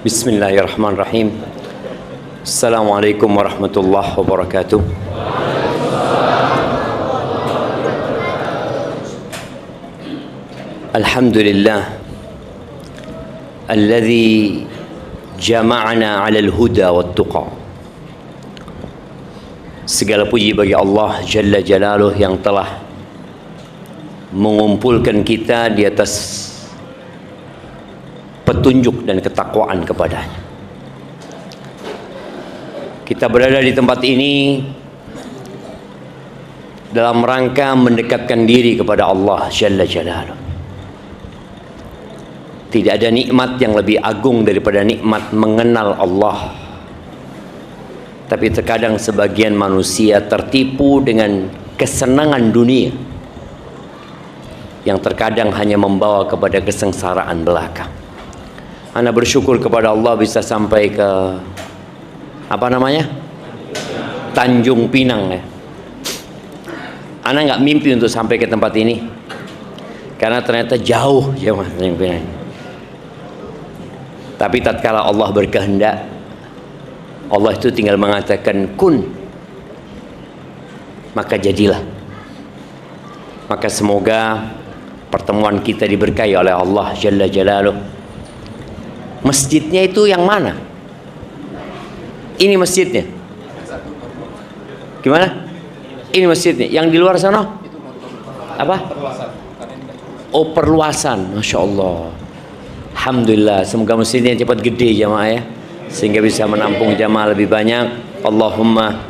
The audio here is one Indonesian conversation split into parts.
Bismillahirrahmanirrahim. Assalamualaikum warahmatullahi wabarakatuh. Alhamdulillah alladzi jama'ana 'alal huda wat tuqa. Segala puji bagi Allah Jalla Jalaluh yang telah mengumpulkan kita di atas petunjuk dan ketakwaan kepadanya. Kita berada di tempat ini dalam rangka mendekatkan diri kepada Allah Jalla Jalaluh. Tidak ada nikmat yang lebih agung daripada nikmat mengenal Allah. Tapi terkadang sebagian manusia tertipu dengan kesenangan dunia yang terkadang hanya membawa kepada kesengsaraan belaka. Ana bersyukur kepada Allah bisa sampai ke Tanjung Pinang ya. Ana nggak mimpi untuk sampai ke tempat ini karena ternyata jauh Tanjung Pinang. Tapi tatkala Allah berkehendak, Allah itu tinggal mengatakan kun, maka jadilah. Maka semoga pertemuan kita diberkahi oleh Allah Jalla Jalaluh. Masjidnya itu yang mana? Ini masjidnya. Gimana? Ini masjidnya. Yang di luar sana? Apa? Oh, perluasan. Masya Allah. Alhamdulillah. Semoga masjidnya cepat gede jamaah ya, sehingga bisa menampung jamaah lebih banyak. Allahumma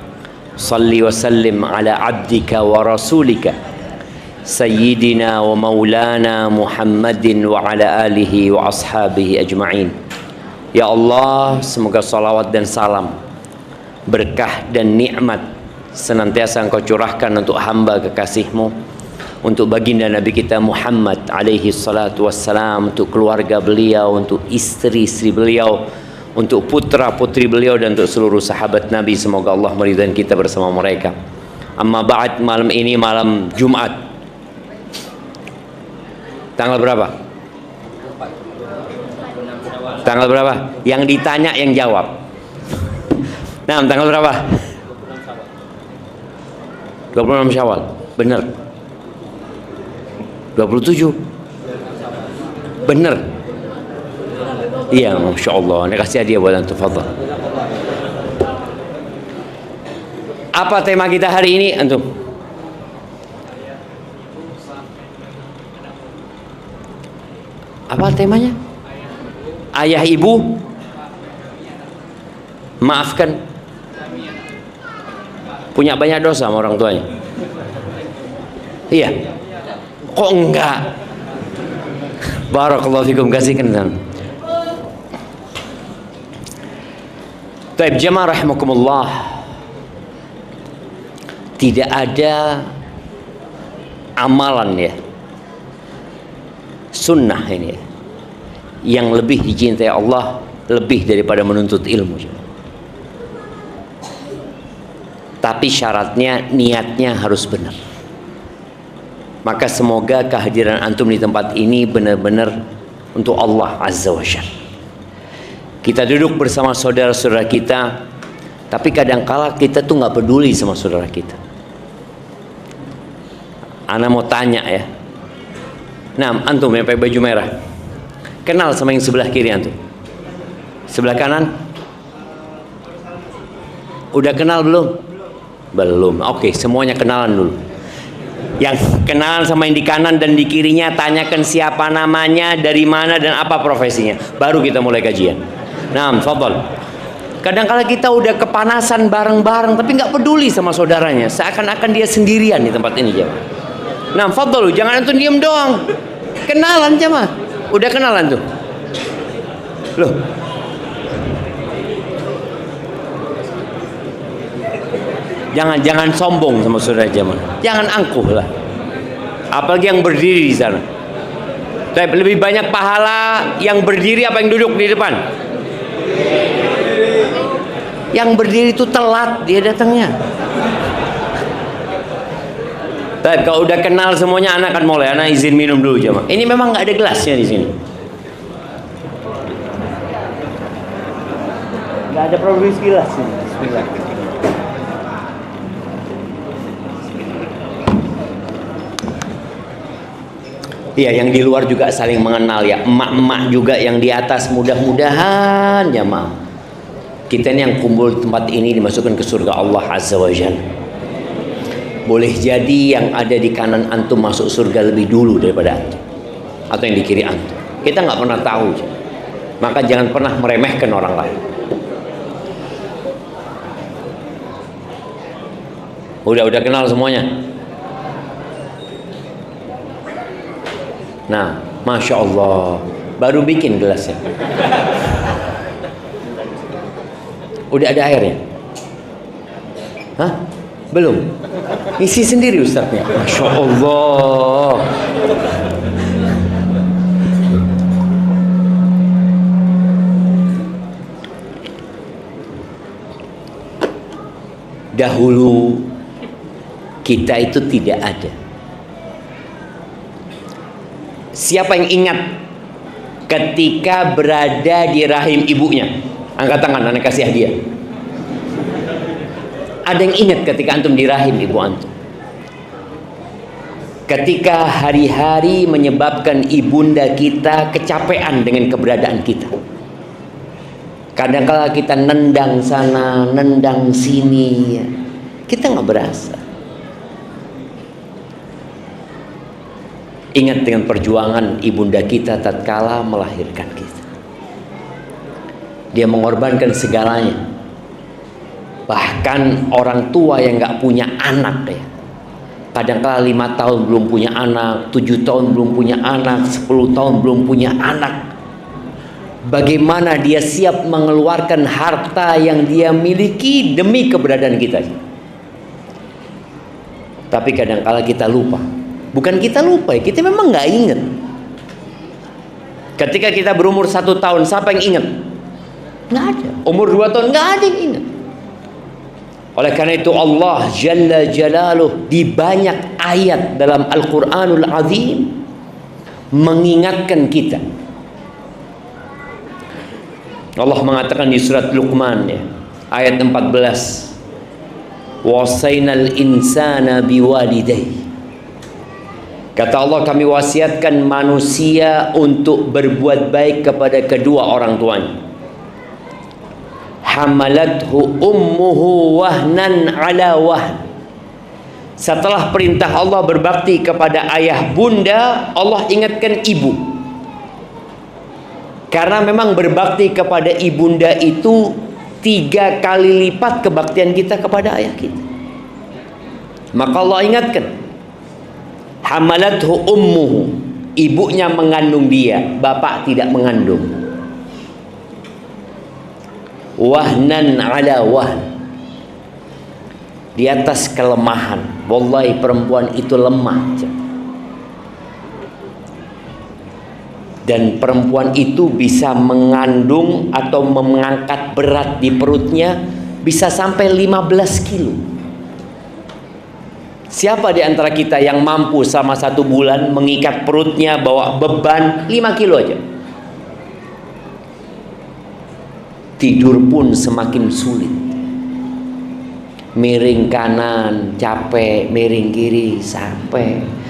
salli wa sallim ala abdika wa rasulika Sayyidina wa maulana Muhammadin wa ala alihi wa ashabihi ajma'in. Ya Allah, semoga salawat dan salam, berkah dan nikmat senantiasa Engkau curahkan untuk hamba kekasih-Mu, untuk baginda Nabi kita Muhammad alaihi salatu wassalam, untuk keluarga beliau, untuk istri-istri beliau, untuk putra-putri beliau, dan untuk seluruh sahabat Nabi. Semoga Allah meridhai kita bersama mereka. Amma ba'd, malam ini malam Jumat. Tanggal berapa? Tanggal berapa? Yang ditanya yang jawab. Nah, tanggal berapa? 26 Syawal. Benar. 27. Benar. Iya, Masya Allah. Ini kasih hadiah buat antum. Fadhal. Apa tema kita hari ini antum? Apa temanya? Ayah ibu maafkan, punya banyak dosa sama orang tuanya. Iya. Kok enggak? Barakallahu fikum, kasihkan. Taib jamaah rahimakumullah. Tidak ada amalan ya, sunnah ini ya, yang lebih dicintai Allah lebih daripada menuntut ilmu. Tapi syaratnya, niatnya harus benar. Maka semoga kehadiran antum di tempat ini benar-benar untuk Allah Azza wa Jalla. Kita duduk bersama saudara-saudara kita, tapi kadangkala kita tuh nggak peduli sama saudara kita. Ana mau tanya ya. Nah, antum yang pakai baju merah, kenal sama yang sebelah kiri antum? Sebelah kanan? Udah kenal belum? Belum. Oke, semuanya kenalan dulu. Yang kenalan sama yang di kanan dan di kirinya, tanyakan siapa namanya, dari mana, dan apa profesinya. Baru kita mulai kajian. Nah, fadhal. Kadang-kala kita udah kepanasan bareng-bareng, tapi nggak peduli sama saudaranya. Seakan-akan dia sendirian di tempat ini, jemaah. Nah, fadhal, jangan antum diem doang. Kenalan, jemaah. Udah kenalan tuh. Loh. Jangan sombong sama saudara jemaah. Jangan angkuh lah. Apalagi yang berdiri di sana. Tapi lebih banyak pahala yang berdiri apa yang duduk di depan? Yang berdiri itu telat dia datangnya. Tapi kalau udah kenal semuanya, anak akan mulai. Anak izin minum dulu jemaah. Ini memang nggak ada gelasnya di sini. Nggak ada problem bismillah sini. Bismillah. Iya, yang di luar juga saling mengenal ya. Emak-emak juga yang di atas, mudah-mudahan ya maaf. Kita ini yang kumpul di tempat ini dimasukkan ke surga Allah Azza wa Jalla. Boleh jadi yang ada di kanan antum masuk surga lebih dulu daripada antum, atau yang di kiri antum. Kita nggak pernah tahu. Maka jangan pernah meremehkan orang lain. Udah kenal semuanya. Nah, Masya Allah, baru bikin gelasnya. Udah ada airnya? Hah? Belum? Isi sendiri Ustaznya. Masya Allah. Dahulu kita itu tidak ada. Siapa yang ingat ketika berada di rahim ibunya? Angkat tangan, anak kasih hadiah. Ada yang ingat ketika antum di rahim ibu antum? Ketika hari-hari menyebabkan ibunda kita kecapean dengan keberadaan kita. Kadang-kala kita nendang sana, nendang sini, kita nggak berasa. Ingat dengan perjuangan ibunda kita tatkala melahirkan kita. Dia mengorbankan segalanya. Bahkan orang tua yang nggak punya anak ya, kadang-kala 5 tahun belum punya anak, 7 tahun belum punya anak, 10 tahun belum punya anak. Bagaimana dia siap mengeluarkan harta yang dia miliki demi keberadaan kita. Tapi kadang-kala kita lupa. Bukan kita lupa, kita memang nggak ingat. Ketika kita berumur 1 tahun, siapa yang ingat? Nggak ada. Umur 2 tahun nggak ada yang ingat. Oleh karena itu Allah Jalla Jalaluh di banyak ayat dalam Al-Quranul Azim mengingatkan kita. Allah mengatakan di surat Luqman ya, ayat 14, wasainal insana biwalidayhi. Kata Allah, kami wasiatkan manusia untuk berbuat baik kepada kedua orang tuanya. Hamalathu ummuhu wahnan ala wahn. Setelah perintah Allah berbakti kepada ayah bunda, Allah ingatkan ibu. Karena memang berbakti kepada ibunda itu 3 kali lipat kebaktian kita kepada ayah kita. Maka Allah ingatkan, hamalathu ummuhu, ibunya mengandung dia, bapak tidak mengandung. Wahnan ala wahn, di atas kelemahan. Wallahi perempuan itu lemah. Dan perempuan itu bisa mengandung atau mengangkat berat di perutnya bisa sampai 15 kilo. Siapa di antara kita yang mampu selama 1 bulan mengikat perutnya bawa beban 5 kilo aja? Tidur pun semakin sulit. Miring kanan capek, miring kiri capek.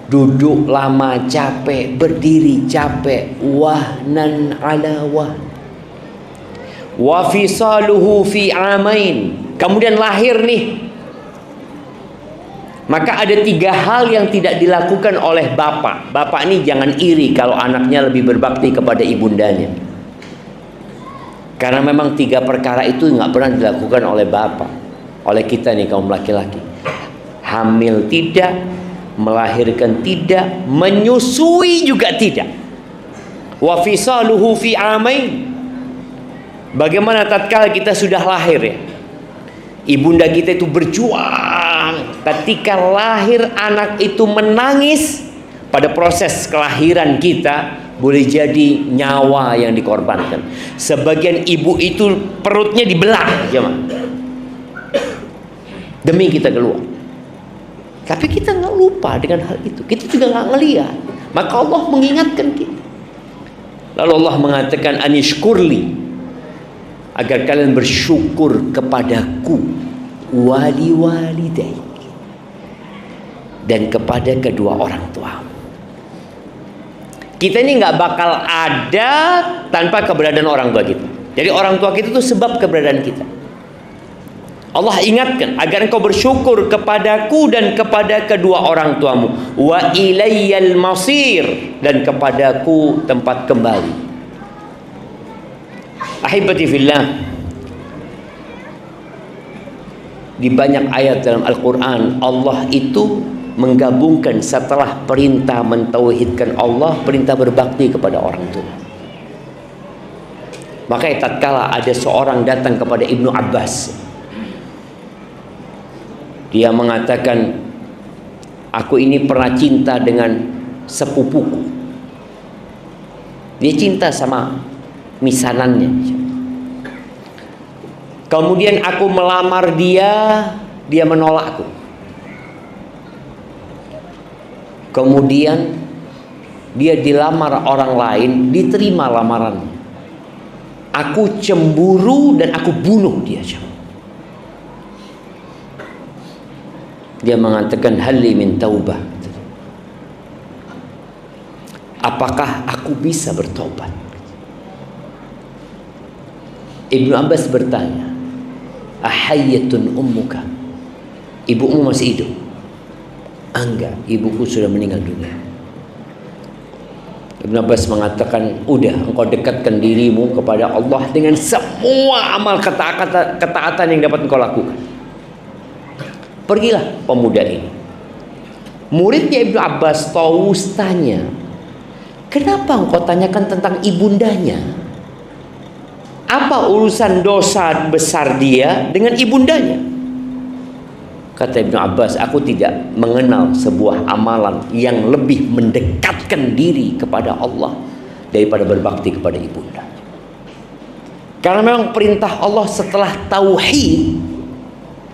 Duduk lama capek, berdiri capek. Wahnan ala wahn. Wa fisaluhu fi amain. Kemudian lahir nih. Maka ada 3 hal yang tidak dilakukan oleh bapak. Bapak ini jangan iri kalau anaknya lebih berbakti kepada ibundanya. Karena memang 3 perkara itu nggak pernah dilakukan oleh bapak, oleh kita nih kaum laki-laki. Hamil tidak, melahirkan tidak, menyusui juga tidak. Wa fisaluhu fi amain. Bagaimana tatkala kita sudah lahir ya? Ibunda kita itu berjuang. Ketika lahir anak itu menangis, pada proses kelahiran kita boleh jadi nyawa yang dikorbankan. Sebagian ibu itu perutnya dibelah demi kita keluar. Tapi kita nggak lupa dengan hal itu. Kita juga nggak ngelihat. Maka Allah mengingatkan kita. Lalu Allah mengatakan anishkurli. agar kalian bersyukur kepadaku, wali walidai, dan kepada kedua orang tua. Kita ini nggak bakal ada tanpa keberadaan orang tua kita. Jadi orang tua kita itu sebab keberadaan kita. Allah ingatkan agar engkau bersyukur kepadaku dan kepada kedua orang tuamu. Wa ilayyal masir, dan kepadaku tempat kembali. Ahibati fillah, di banyak ayat dalam Al-Quran Allah itu menggabungkan setelah perintah mentauhidkan Allah, perintah berbakti kepada orang tua. Makanya tatkala ada seorang datang kepada Ibnu Abbas, dia mengatakan, aku ini pernah cinta dengan sepupuku. Dia cinta sama misanannya. Kemudian aku melamar dia, dia menolakku. Kemudian dia dilamar orang lain, diterima lamarannya. Aku cemburu dan aku bunuh dia. Dia mengatakan, halli min taubah. Apakah aku bisa bertobat? Ibnu Abbas bertanya, ahayyatun ummuka? Ibumu masih hidup? Enggak, ibuku sudah meninggal dunia. Ibnu Abbas mengatakan, udah, engkau dekatkan dirimu kepada Allah dengan semua amal ketaatan yang dapat engkau lakukan. Pergilah pemuda ini. Muridnya Ibnu Abbas, Taus, tanya, kenapa engkau tanyakan tentang ibundanya? Apa urusan dosa besar dia dengan ibundanya? Kata Ibnu Abbas, aku tidak mengenal sebuah amalan yang lebih mendekatkan diri kepada Allah daripada berbakti kepada ibunda. Karena memang perintah Allah setelah tauhid,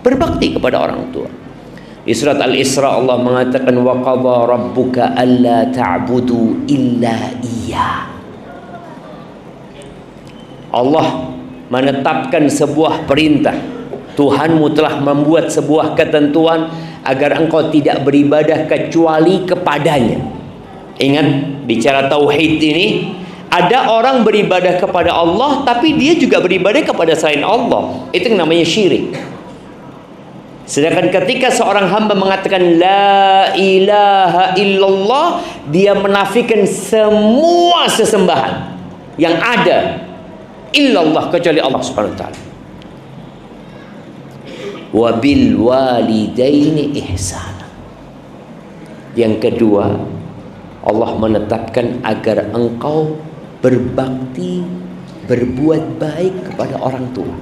berbakti kepada orang tua. Di surat Al-Isra Allah mengatakan, wa qadha rabbuka alla ta'budu illa iyyah. Allah menetapkan sebuah perintah. Tuhanmu telah membuat sebuah ketentuan agar engkau tidak beribadah kecuali kepadanya. Ingat, bicara tauhid ini, ada orang beribadah kepada Allah tapi dia juga beribadah kepada selain Allah. Itu yang namanya syirik. Sedangkan ketika seorang hamba mengatakan la ilaha illallah, dia menafikan semua sesembahan yang ada illallah kecuali Allah Subhanahu wa taala. Wa bil walidaini ihsana. Yang kedua, Allah menetapkan agar engkau berbakti, berbuat baik kepada orang tua.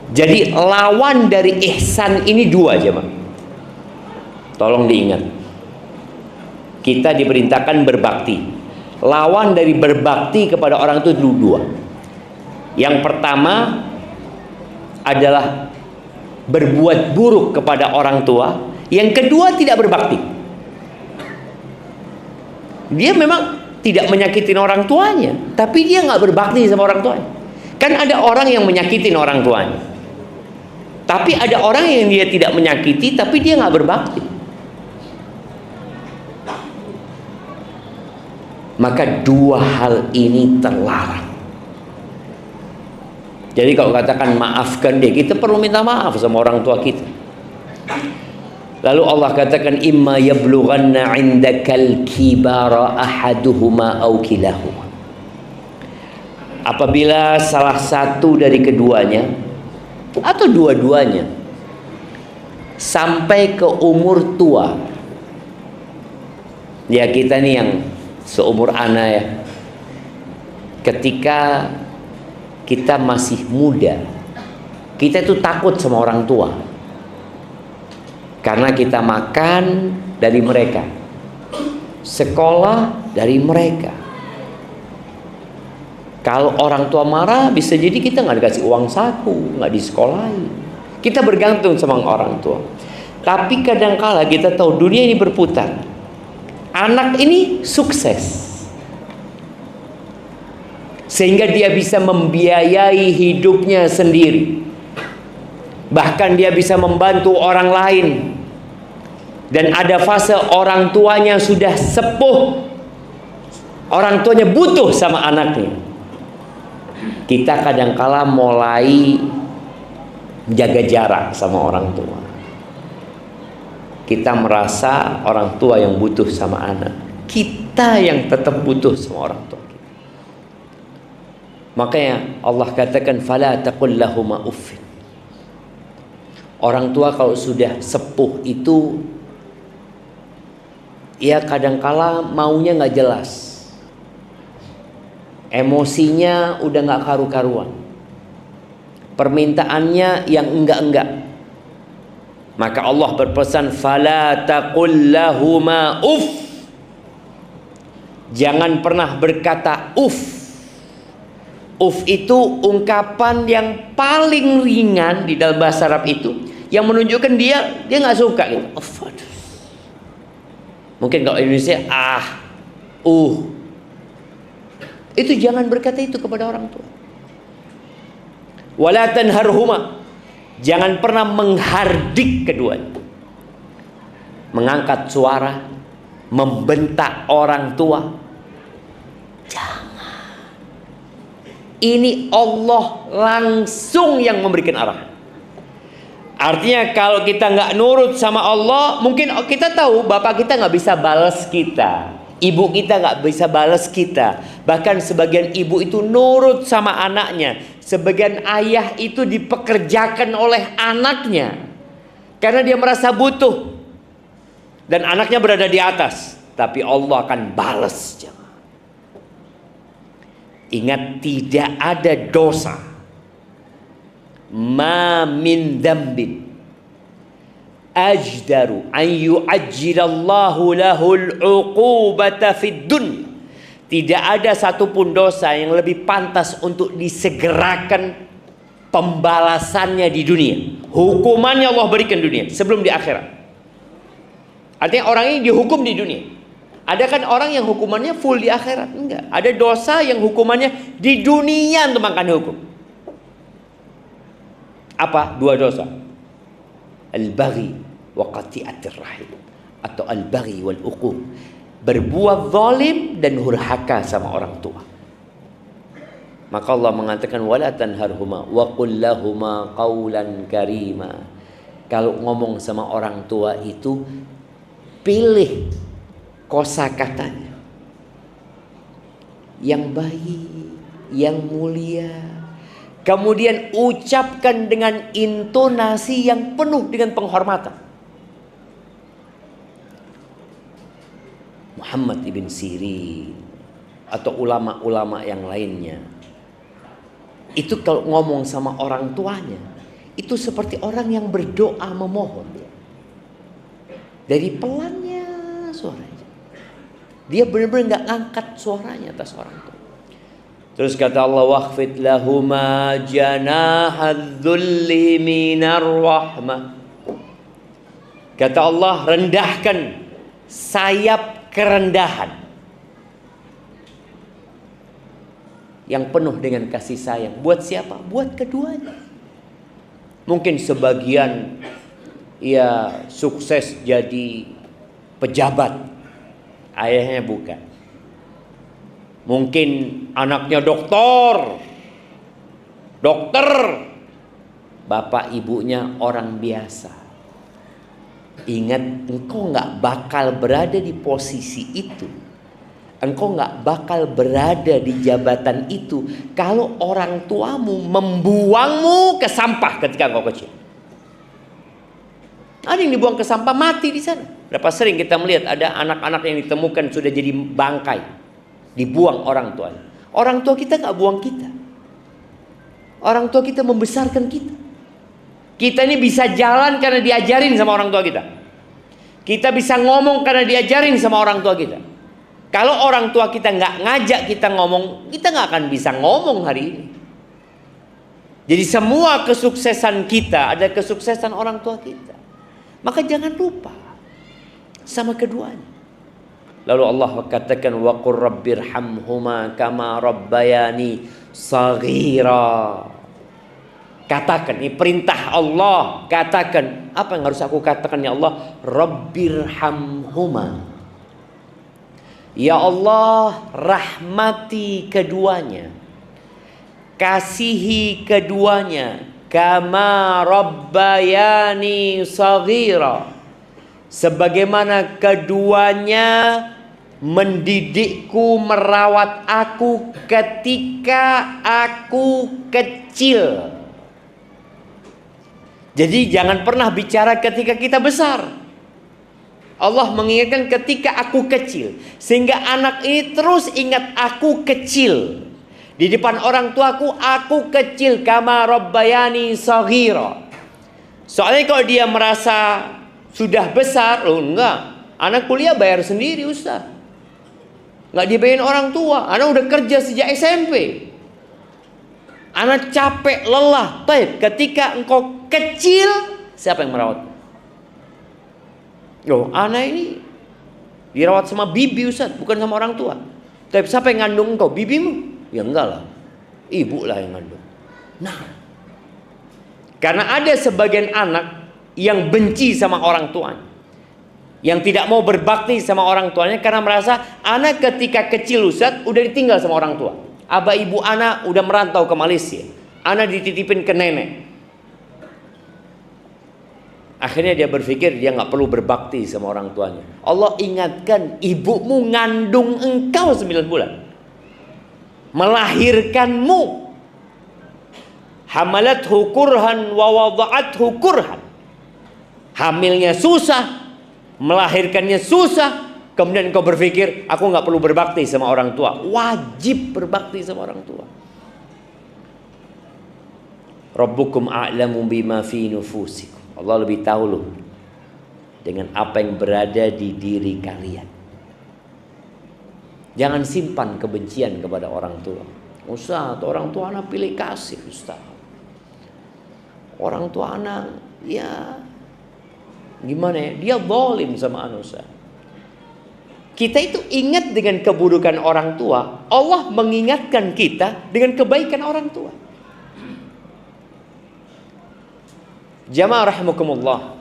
Jadi lawan dari ihsan ini dua aja, Bang. Tolong diingat. Kita diperintahkan berbakti. Lawan dari berbakti kepada orang itu dua. Yang pertama adalah berbuat buruk kepada orang tua. Yang kedua, tidak berbakti. Dia memang tidak menyakitin orang tuanya, tapi dia nggak berbakti sama orang tuanya. Kan ada orang yang menyakitin orang tuanya, tapi ada orang yang dia tidak menyakiti, tapi dia nggak berbakti. Maka dua hal ini terlarang. Jadi kalau katakan maafkan dia, kita perlu minta maaf sama orang tua kita. Lalu Allah katakan, imma yablughanna 'indakal kibara ahaduhuma aw kilahuma. Apabila salah satu dari keduanya atau dua-duanya sampai ke umur tua. Ya, kita nih yang seumur ana ya. Ketika kita masih muda, kita itu takut sama orang tua karena kita makan dari mereka, sekolah dari mereka. Kalau orang tua marah, bisa jadi kita nggak dikasih uang saku, nggak disekolahin. Kita bergantung sama orang tua. Tapi kadangkala kita tahu dunia ini berputar. Anak ini sukses, sehingga dia bisa membiayai hidupnya sendiri. Bahkan dia bisa membantu orang lain. Dan ada fase orang tuanya sudah sepuh, orang tuanya butuh sama anaknya. Kita kadangkala mulai jaga jarak sama orang tua. Kita merasa orang tua yang butuh sama anak, kita yang tetap butuh sama orang tua kita. Makanya Allah katakan fala taqul lahuma uffin. Orang tua kalau sudah sepuh itu, ya kadangkala maunya nggak jelas, emosinya udah nggak karu-karuan, permintaannya yang enggak-enggak. Maka Allah berpesan fala taqul lahuma uff. Jangan pernah berkata uff. Uff itu ungkapan yang paling ringan di dalam bahasa Arab itu, yang menunjukkan dia nggak suka gitu. Uff. Mungkin kalau Indonesia itu jangan berkata itu kepada orang tua. Wala tanharhuma. Jangan pernah menghardik keduanya, mengangkat suara, membentak orang tua. Jangan. Ini Allah langsung yang memberikan arah. Artinya kalau kita nggak nurut sama Allah, mungkin kita tahu bapak kita nggak bisa balas kita, ibu kita nggak bisa balas kita. Bahkan sebagian ibu itu nurut sama anaknya. Sebagian ayah itu dipekerjakan oleh anaknya karena dia merasa butuh dan anaknya berada di atas. Tapi Allah akan balas. Ingat, tidak ada dosa ma min dzambin ajdaru an yu'ajjilallahu lahul uqubata fid dunya. Tidak ada satupun dosa yang lebih pantas untuk disegerakan pembalasannya di dunia. Hukumannya Allah berikan dunia sebelum di akhirat. Artinya orang ini dihukum di dunia. Ada kan orang yang hukumannya full di akhirat? Enggak. Ada dosa yang hukumannya di dunia untuk makan hukum. Apa? Dua dosa. Al-baghi wa qati'atir rahim, atau al-baghi wal uquq. Berbuat zalim dan hurhaka sama orang tua. Maka Allah mengatakan wala tanharhuma wa qul lahuma qaulan karima. Kalau ngomong sama orang tua itu, pilih kosakatanya yang baik, yang mulia. Kemudian ucapkan dengan intonasi yang penuh dengan penghormatan. Muhammad ibn Sirin atau ulama-ulama yang lainnya, itu kalau ngomong sama orang tuanya, itu seperti orang yang berdoa memohon. Dari pelannya suaranya, dia benar-benar nggak ngangkat suaranya atas orang tua. Terus kata Allah, waqfid lahuma janahadzulli minar rahmah. Kata Allah, rendahkan sayap kerendahan yang penuh dengan kasih sayang. Buat siapa? Buat keduanya. Mungkin sebagian ya sukses jadi pejabat, ayahnya bukan. Mungkin anaknya dokter, bapak ibunya orang biasa. Ingat, engkau nggak bakal berada di posisi itu, engkau nggak bakal berada di jabatan itu kalau orang tuamu membuangmu ke sampah ketika engkau kecil. Ada yang dibuang ke sampah mati di sana. Berapa sering kita melihat ada anak-anak yang ditemukan sudah jadi bangkai, dibuang orang tuanya. Orang tua kita nggak buang kita. Orang tua kita membesarkan kita. Kita ini bisa jalan karena diajarin sama orang tua kita. Kita bisa ngomong karena diajarin sama orang tua kita. Kalau orang tua kita nggak ngajak kita ngomong, kita nggak akan bisa ngomong hari ini. Jadi semua kesuksesan kita ada kesuksesan orang tua kita. Maka jangan lupa sama keduanya. Lalu Allah katakan wa qur rabbirhamhuma kama rabbayani saghira. Katakan, ini perintah Allah. Katakan, apa yang harus aku katakan ya Allah? Rabbirhamhuma. Ya Allah, rahmati keduanya, kasihi keduanya, kama rabbayani saghira, sebagaimana keduanya mendidikku, merawat aku ketika aku kecil. Jadi jangan pernah bicara ketika kita besar. Allah mengingatkan ketika aku kecil, sehingga anak ini terus ingat aku kecil. Di depan orang tuaku, aku kecil, kama rabbayani saghira. Soalnya kalau dia merasa sudah besar, loh enggak, anak kuliah bayar sendiri Ustaz, nggak dibayarin orang tua. Anak udah kerja sejak SMP, anak capek, lelah. Baik, ketika engkau kecil, siapa yang merawat? Loh, anak ini dirawat sama bibi Ustaz, bukan sama orang tua. Tapi siapa yang ngandung engkau? Bibimu? Ya enggak lah, ibu lah yang ngandung. Nah, karena ada sebagian anak yang benci sama orang tuanya, yang tidak mau berbakti sama orang tuanya karena merasa anak ketika kecil Ustaz udah ditinggal sama orang tua. Abah ibu anak udah merantau ke Malaysia, anak dititipin ke nenek. Akhirnya dia berpikir dia nggak perlu berbakti sama orang tuanya. Allah ingatkan, ibumu ngandung engkau 9 bulan, melahirkanmu. Hamalathu kurhan wa wada'athu kurhan. Hamilnya susah, melahirkannya susah. Kemudian engkau berpikir, aku nggak perlu berbakti sama orang tua. Wajib berbakti sama orang tua. Rabbukum a'lamu bima fi nufusikum. Allah lebih tahu loh dengan apa yang berada di diri kalian. Jangan simpan kebencian kepada orang tua. Ustaz, orang tua anak pilih kasih Ustaz. Orang tua anak, ya gimana ya, dia zalim sama anak Ustaz. Kita itu ingat dengan keburukan orang tua, Allah mengingatkan kita dengan kebaikan orang tua. Jamaah rahimakumullah.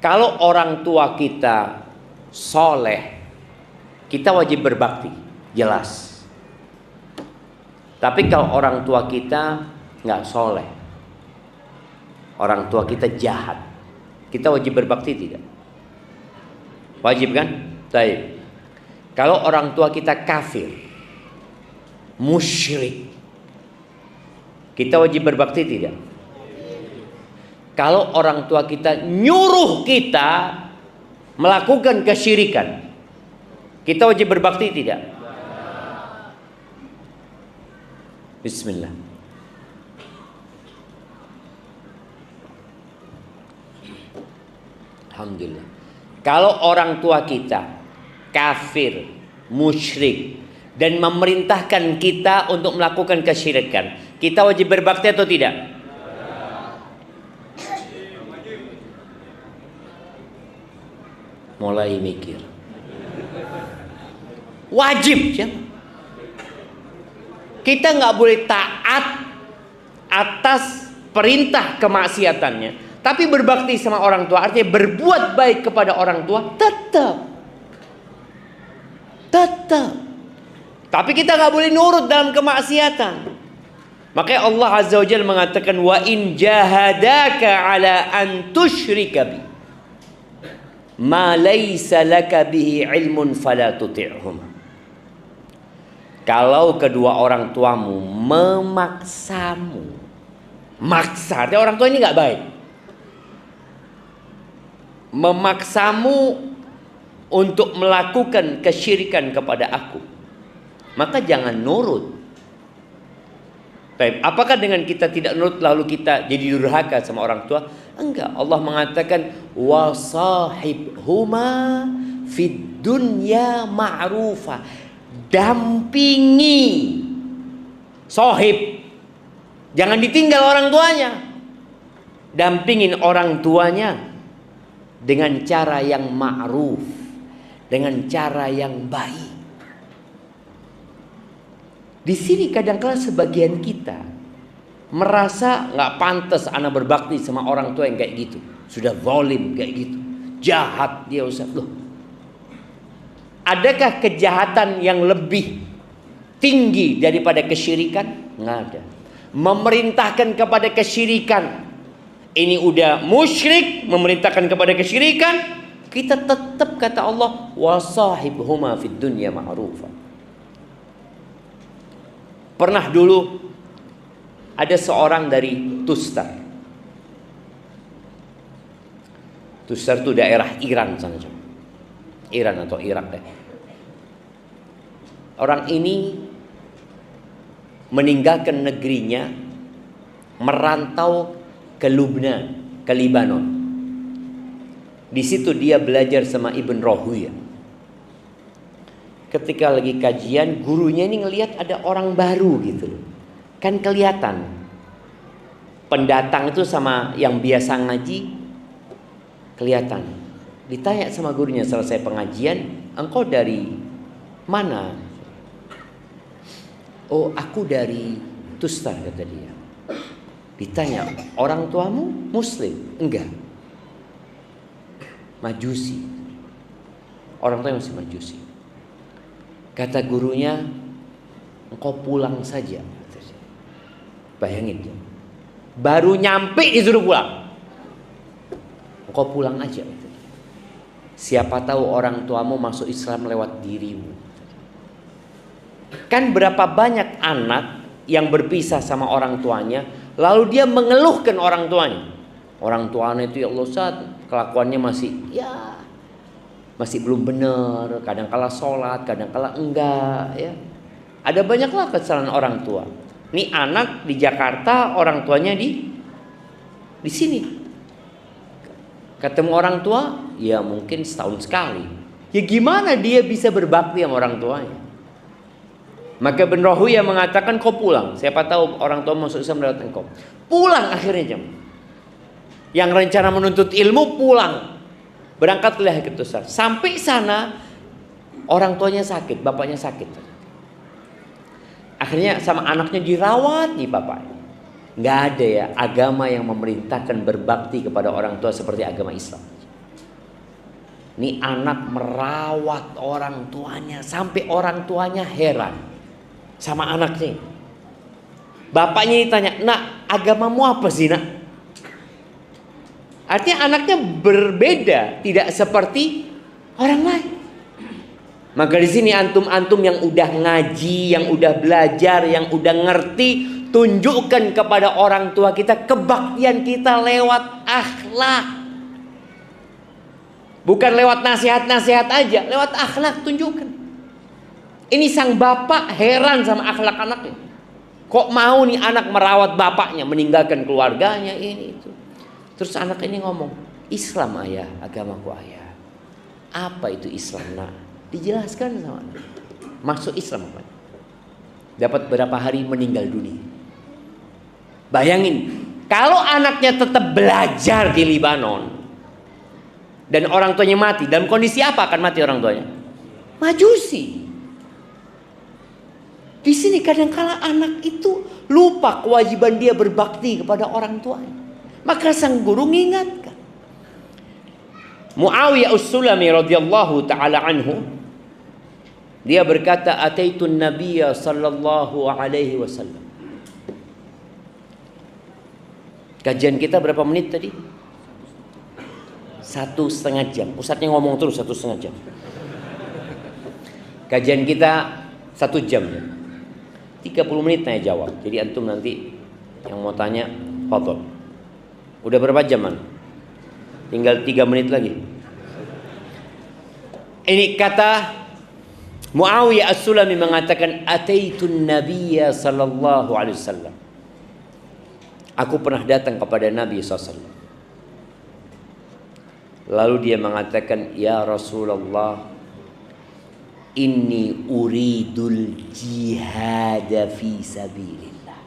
Kalau orang tua kita soleh, kita wajib berbakti, jelas. Tapi kalau orang tua kita nggak soleh, orang tua kita jahat, kita wajib berbakti tidak? Wajib kan? Baik. Kalau orang tua kita kafir, musyrik, kita wajib berbakti tidak? Kalau orang tua kita nyuruh kita melakukan kesyirikan, kita wajib berbakti tidak? Bismillah. Alhamdulillah. Kalau orang tua kita kafir, musyrik, dan memerintahkan kita untuk melakukan kesyirikan, kita wajib berbakti atau tidak? Mulai mikir. Wajib ya. Kita nggak boleh taat atas perintah kemaksiatannya, tapi berbakti sama orang tua, artinya berbuat baik kepada orang tua tetap. Tapi kita nggak boleh nurut dalam kemaksiatan. Makanya Allah Azza wa Jalla mengatakan, wa in jahadaka ala an tusyrika bi ma laysa laka bihi ilmun fala tuti'hum. Kalau kedua orang tuamu memaksamu, maksa, artinya orang tua ini nggak baik, memaksamu untuk melakukan kesyirikan kepada aku, maka jangan nurut. Apakah dengan kita tidak nurut lalu kita jadi durhaka sama orang tua? Enggak. Allah mengatakan wasahibhuma fid dunya ma'rufa. Dampingi sohib, jangan ditinggal orang tuanya. Dampingin orang tuanya dengan cara yang ma'ruf, dengan cara yang baik. Di sini kadang-kala sebagian kita merasa nggak pantas anak berbakti sama orang tua yang kayak gitu. Sudah zalim kayak gitu, jahat dia Ustaz. Loh, adakah kejahatan yang lebih tinggi daripada kesyirikan? Nggak ada. Memerintahkan kepada kesyirikan, ini udah musyrik, memerintahkan kepada kesyirikan, kita tetap kata Allah, wasahibhuma fid dunya ma'rufa. Pernah dulu ada seorang dari Tustar. Tustar itu daerah Iran sana, Iran atau Irak deh. Orang ini meninggalkan negerinya, merantau ke Lubnan, ke Libanon. Di situ dia belajar sama Ibn Rahuya. Ketika lagi kajian, gurunya ini ngelihat ada orang baru gitu. Kan kelihatan. Pendatang itu sama yang biasa ngaji kelihatan. Ditanya sama gurunya selesai pengajian, engkau dari mana? Oh, aku dari Tustar, kata dia. Ditanya, orang tuamu Muslim? Enggak. Majusi. Orang tuanya masih Majusi. Kata gurunya, engkau pulang saja. Bayangin, baru nyampe disuruh pulang. Engkau pulang aja. Siapa tahu orang tuamu masuk Islam lewat dirimu. Kan berapa banyak anak yang berpisah sama orang tuanya, lalu dia mengeluhkan orang tuanya. Orang tuanya itu, ya Allah Ustaz, kelakuannya masih belum benar, kadang-kala sholat, kadang-kala enggak, ya. Ada banyaklah kesalahan orang tua. Nih anak di Jakarta, orang tuanya di sini. Ketemu orang tua, ya mungkin setahun sekali. Ya gimana dia bisa berbakti sama orang tuanya? Maka Ibn Rahuya mengatakan, kau pulang. Siapa tahu orang tua masuk Islam lewat engkau. Pulang akhirnya jam. Yang rencana menuntut ilmu pulang. Berangkatlah ke Tustar. Sampai sana orang tuanya sakit, bapaknya sakit. Akhirnya sama anaknya dirawat di bapaknya. Nggak ada ya agama yang memerintahkan berbakti kepada orang tua seperti agama Islam. Ini anak merawat orang tuanya sampai orang tuanya heran sama anaknya. Bapaknya ditanya, nak, agamamu apa sih nak? Artinya anaknya berbeda, tidak seperti orang lain. Maka di sini antum-antum yang udah ngaji, yang udah belajar, yang udah ngerti, tunjukkan kepada orang tua kita kebaktian kita lewat akhlak. Bukan lewat nasihat-nasihat aja, lewat akhlak tunjukkan. Ini sang bapak heran sama akhlak anaknya. Kok mau nih anak merawat bapaknya, meninggalkan keluarganya, ini itu. Terus anak ini ngomong, Islam ayah, agamaku ayah. Apa itu Islam nak? Dijelaskan sama anak. Masuk Islam apa? Dapat berapa hari meninggal dunia. Bayangin, kalau anaknya tetap belajar di Libanon dan orang tuanya mati, dalam kondisi apa akan mati orang tuanya? Majusi. Di sini kadang-kala anak itu lupa kewajiban dia berbakti kepada orang tuanya. Maka sang guru mengingatkan. Muawiyah As-Sulami radhiyallahu taala anhu, dia berkata, "Ataitun Nabiyya sallallahu alaihi wasallam." Kajian kita berapa menit tadi? 1,5 jam. Ustadznya ngomong terus 1,5 jam. Kajian kita 1 jam. 30 menit saya jawab. Jadi antum nanti yang mau tanya, fadhol. Udah berapa jam man? Tinggal 3 menit lagi. Ini kata Muawiyah As-Sulami mengatakan, Ataitun Nabiyya sallallahu alaihi wasallam. Aku pernah datang kepada Nabi SAW. Lalu dia mengatakan, Ya Rasulullah, inni uridul jihad fi sabilillah.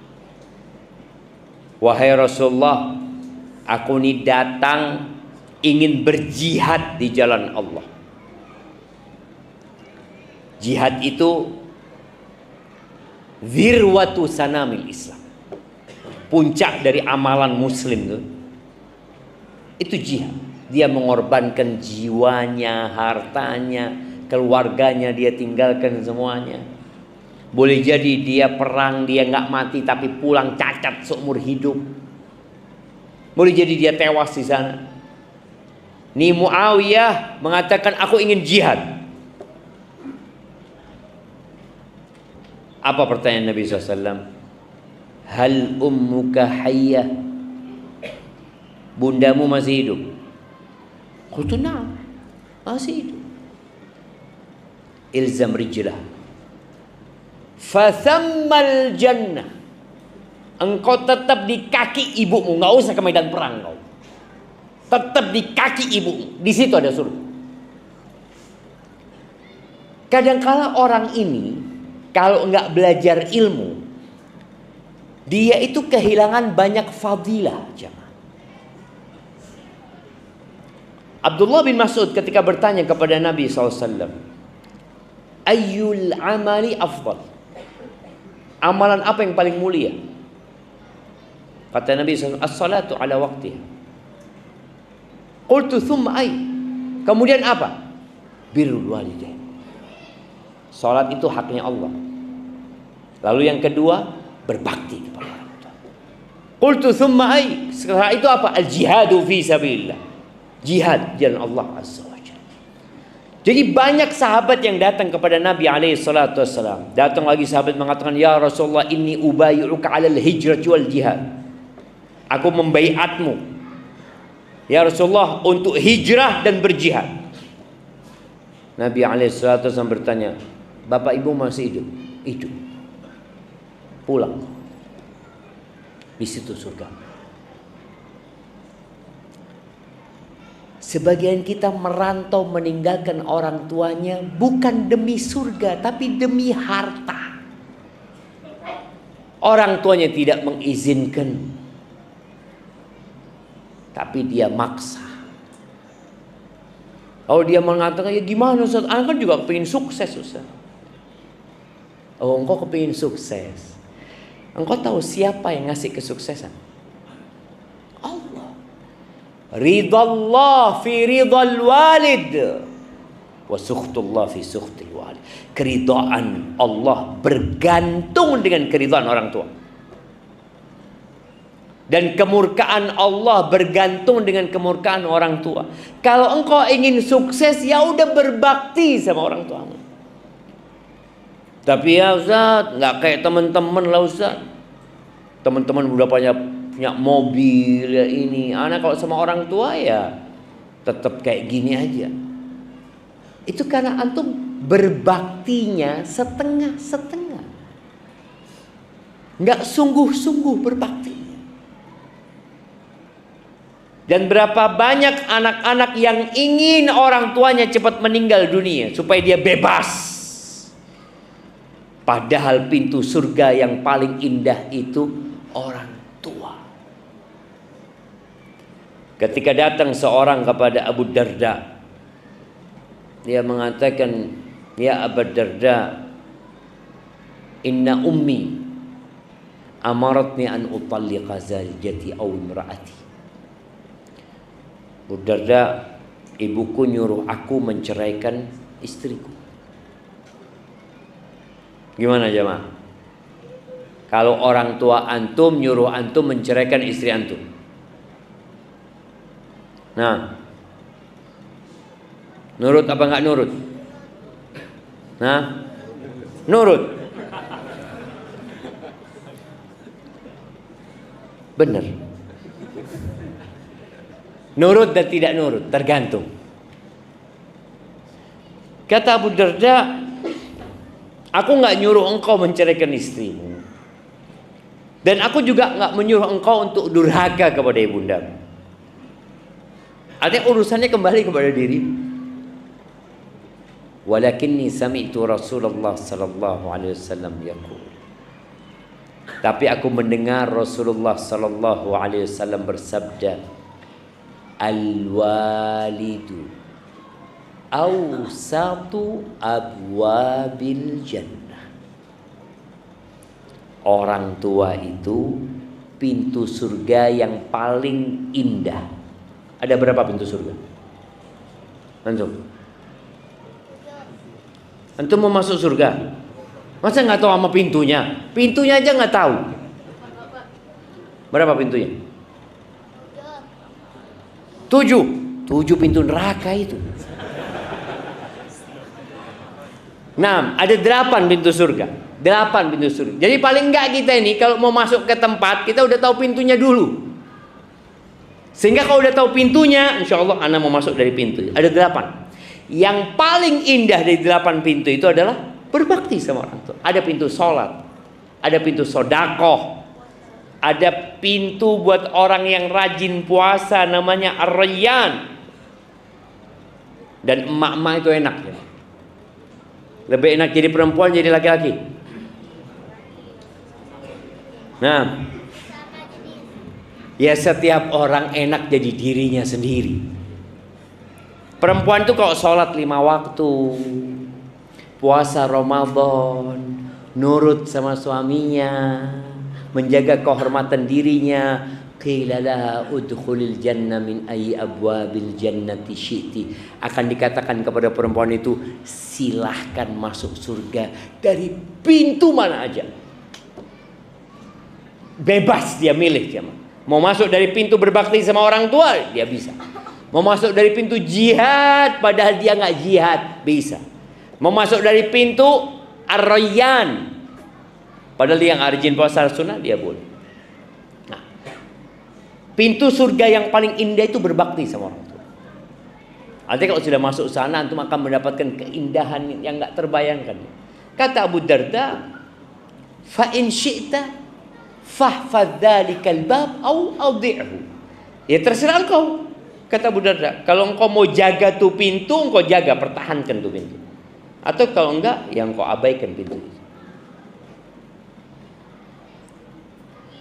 Wahai Rasulullah, aku ini datang ingin berjihad di jalan Allah. Jihad itu zirwatu sanamil Islam. Puncak dari amalan muslim itu jihad. Dia mengorbankan jiwanya, hartanya, keluarganya, dia tinggalkan semuanya. Boleh jadi dia perang, dia nggak mati tapi pulang cacat seumur hidup. Boleh jadi dia tewas di sana. Ni Muawiyah mengatakan, aku ingin jihad. Apa pertanyaan Nabi SAW? Hal ummuka hayyah? Bundamu masih hidup? Qultu na'am, masih hidup. Ilzam rijlah fathammal jannah. Engkau tetap di kaki ibumu, nggak usah ke medan perang kau. Tetap di kaki ibumu, di situ ada surga. Kadangkala orang ini kalau nggak belajar ilmu, dia itu kehilangan banyak fadilah, jemaah. Abdullah bin Mas'ud ketika bertanya kepada Nabi SAW, ayyul amali afdal? Amalan apa yang paling mulia? Kata Nabi SAW, as-salatu ala waqtiha. Qultu thumma ay? Kemudian apa? Birrul walidain. Salat itu haknya Allah. Lalu yang kedua, berbakti kepada orang tua. Qultu thumma ay? Setelah itu apa? Al-jihadu fi sabilillah. Jihad jalan Allah Azza wa Jalla. Jadi banyak sahabat yang datang kepada Nabi alaihi salatu wassalam. Datang lagi sahabat mengatakan, ya Rasulullah, inni ubayyuka 'alal hijrati wal jihad. Aku membaiatmu, ya Rasulullah, untuk hijrah dan berjihad. Nabi alaihi salatu wassalam bertanya, bapak ibu masih hidup? Hidup. Pulang. Di situ surga. Sebagian kita merantau meninggalkan orang tuanya bukan demi surga, tapi demi harta. Orang tuanya tidak mengizinkan, tapi dia maksa. Kalau dia mengatakan, ya gimana Ustaz? Anak kan juga kepingin sukses, Ustaz. Oh, engkau kepingin sukses. Engkau tahu siapa yang ngasih kesuksesan? Allah. Ridallah fi ridal walid wa sukhtullah fi sukhtil walid. Keridhaan Allah bergantung dengan keridhaan orang tua. Dan kemurkaan Allah bergantung dengan kemurkaan orang tua. Kalau engkau ingin sukses, ya udah berbakti sama orang tuamu. Tapi ya Ustaz, nggak kayak teman-teman lah Ustaz. Teman-teman udah punya mobil ya ini. Anak kalau sama orang tua ya tetap kayak gini aja. Itu karena antum berbaktinya setengah-setengah. Nggak sungguh-sungguh berbakti. Dan berapa banyak anak-anak yang ingin orang tuanya cepat meninggal dunia supaya dia bebas. Padahal pintu surga yang paling indah itu orang tua. Ketika datang seorang kepada Abu Darda, dia mengatakan, ya Abu Darda, inna ummi amaratni an utalliqa zawjati aw imraati. Abu Darda, ibuku nyuruh aku menceraikan istriku. Gimana jemaah? Kalau orang tua antum nyuruh antum menceraikan istri antum, nah, nurut apa enggak nurut? Nah, nurut. Benar. Nurut dan tidak nurut, tergantung. Kata Abu Darda, aku nggak nyuruh engkau menceraikan istrimu, dan aku juga nggak menyuruh engkau untuk durhaka kepada ibunda. Artinya urusannya kembali kepada diri. Walakinni sami'tu Rasulullah sallallahu alaihi wasallam yaqul. Tapi aku mendengar Rasulullah sallallahu alaihi wasallam bersabda, al-walidu awsatu abwabil jannah. Orang tua itu pintu surga yang paling indah. Ada berapa pintu surga? Antum mau masuk surga, masa nggak tahu sama pintunya? Pintunya aja nggak tahu. Berapa pintunya? 7 pintu neraka itu. Nah, ada 8 pintu surga. 8 pintu surga. Jadi paling enggak kita ini kalau mau masuk ke tempat, kita udah tahu pintunya dulu. Sehingga kalau udah tahu pintunya, insya Allah anak mau masuk dari pintu. Ada 8. Yang paling indah dari 8 pintu itu adalah berbakti sama orang tua. Ada pintu sholat, ada pintu sodakoh, ada pintu buat orang yang rajin puasa namanya Ar-Rayyan. Dan emak-emak itu enak ya. Lebih enak jadi perempuan jadi laki-laki. Nah, ya setiap orang enak jadi dirinya sendiri. Perempuan itu kalau sholat 5 waktu, puasa Ramadan, nurut sama suaminya, menjaga kehormatan dirinya, qila laha udkhulil jannah min ayyi abwabil jannati syi'ti, akan dikatakan kepada perempuan itu, silahkan masuk surga dari pintu mana aja. Bebas dia milih dia. Mau masuk dari pintu berbakti sama orang tua, dia bisa. Mau masuk dari pintu jihad padahal dia nggak jihad, bisa. Mau masuk dari pintu Ar-Rayyan padahal dia nggak rajin puasa sunnah, dia boleh. Nah, pintu surga yang paling indah itu berbakti sama orang tua. Artinya kalau sudah masuk sana, antum akan mendapatkan keindahan yang nggak terbayangkan. Kata Abu Darda, fa in syi'ta fahfadz dzalikal bab au adhi'hu. Ya terserah engkau. Kata Abu Darda, kalau engkau mau jaga tuh pintu, engkau jaga, pertahankan tuh pintu. Atau kalau enggak, ya engkau abaikan pintu itu.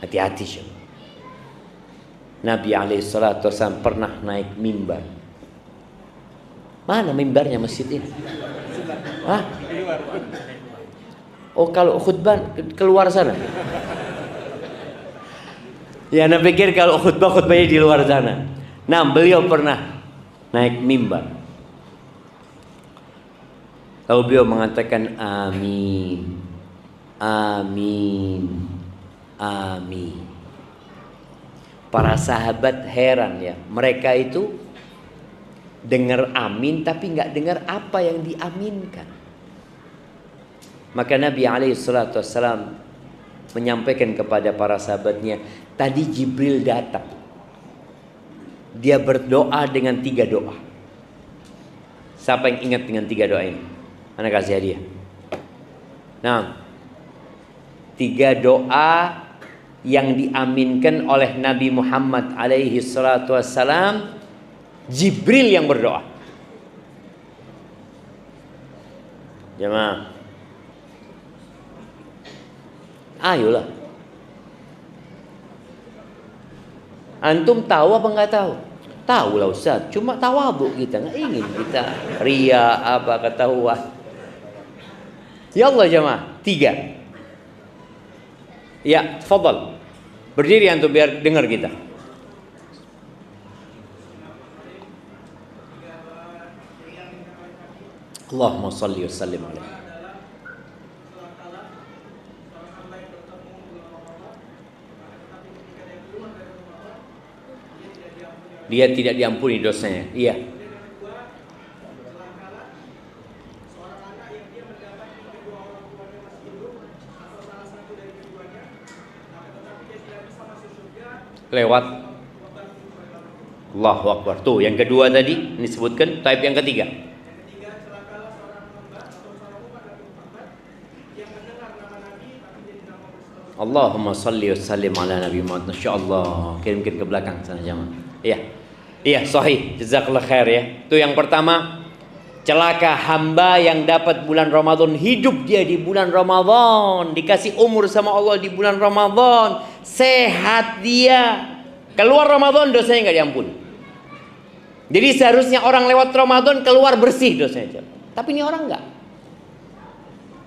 Hati-hati syekh. Nabi SAW pernah naik mimbar. Mana mimbarnya masjid ini? Hah? Oh, kalau khutbah keluar sana. Ya, Anda pikir kalau khutbahnya di luar sana. Nah, beliau pernah naik mimbar. Lalu beliau mengatakan amin, amin, amin. Para sahabat heran ya, mereka itu dengar amin tapi nggak dengar apa yang diaminkan. Maka Nabi SAW menyampaikan kepada para sahabatnya, tadi Jibril datang. Dia berdoa dengan 3 doa. Siapa yang ingat dengan 3 doa ini? Mana kasih hadiah. Nah, 3 doa yang diaminkan oleh Nabi Muhammad alaihi salatu wassalam, Jibril yang berdoa. Jemaah, ayolah. Antum tahu apa enggak tahu? Tahu lah Ustaz, cuma tawadhu kita, nggak ingin kita ria apa ketahuan. Ya Allah jemaah, 3. Ya, tafadhal. Berdiri antum biar dengar kita. Allahumma shalli wa sallim alaihi. Dia tidak diampuni dosanya. Iya. Lewat Allahu Akbar. Tuh yang kedua tadi disebutkan. Type yang ketiga. Allahumma salli wa sallim ala Nabi Muhammad. Insyaallah. Kirim-kirim ke belakang sana jemaah. Iya. Iya, sahih. Jazakallah khair ya. Itu yang pertama. Celaka hamba yang dapat bulan Ramadan, hidup dia di bulan Ramadan, dikasih umur sama Allah di bulan Ramadan, sehat dia. Keluar Ramadan dosanya enggak diampuni. Jadi seharusnya orang lewat Ramadan keluar bersih dosanya. Tapi ini orang enggak.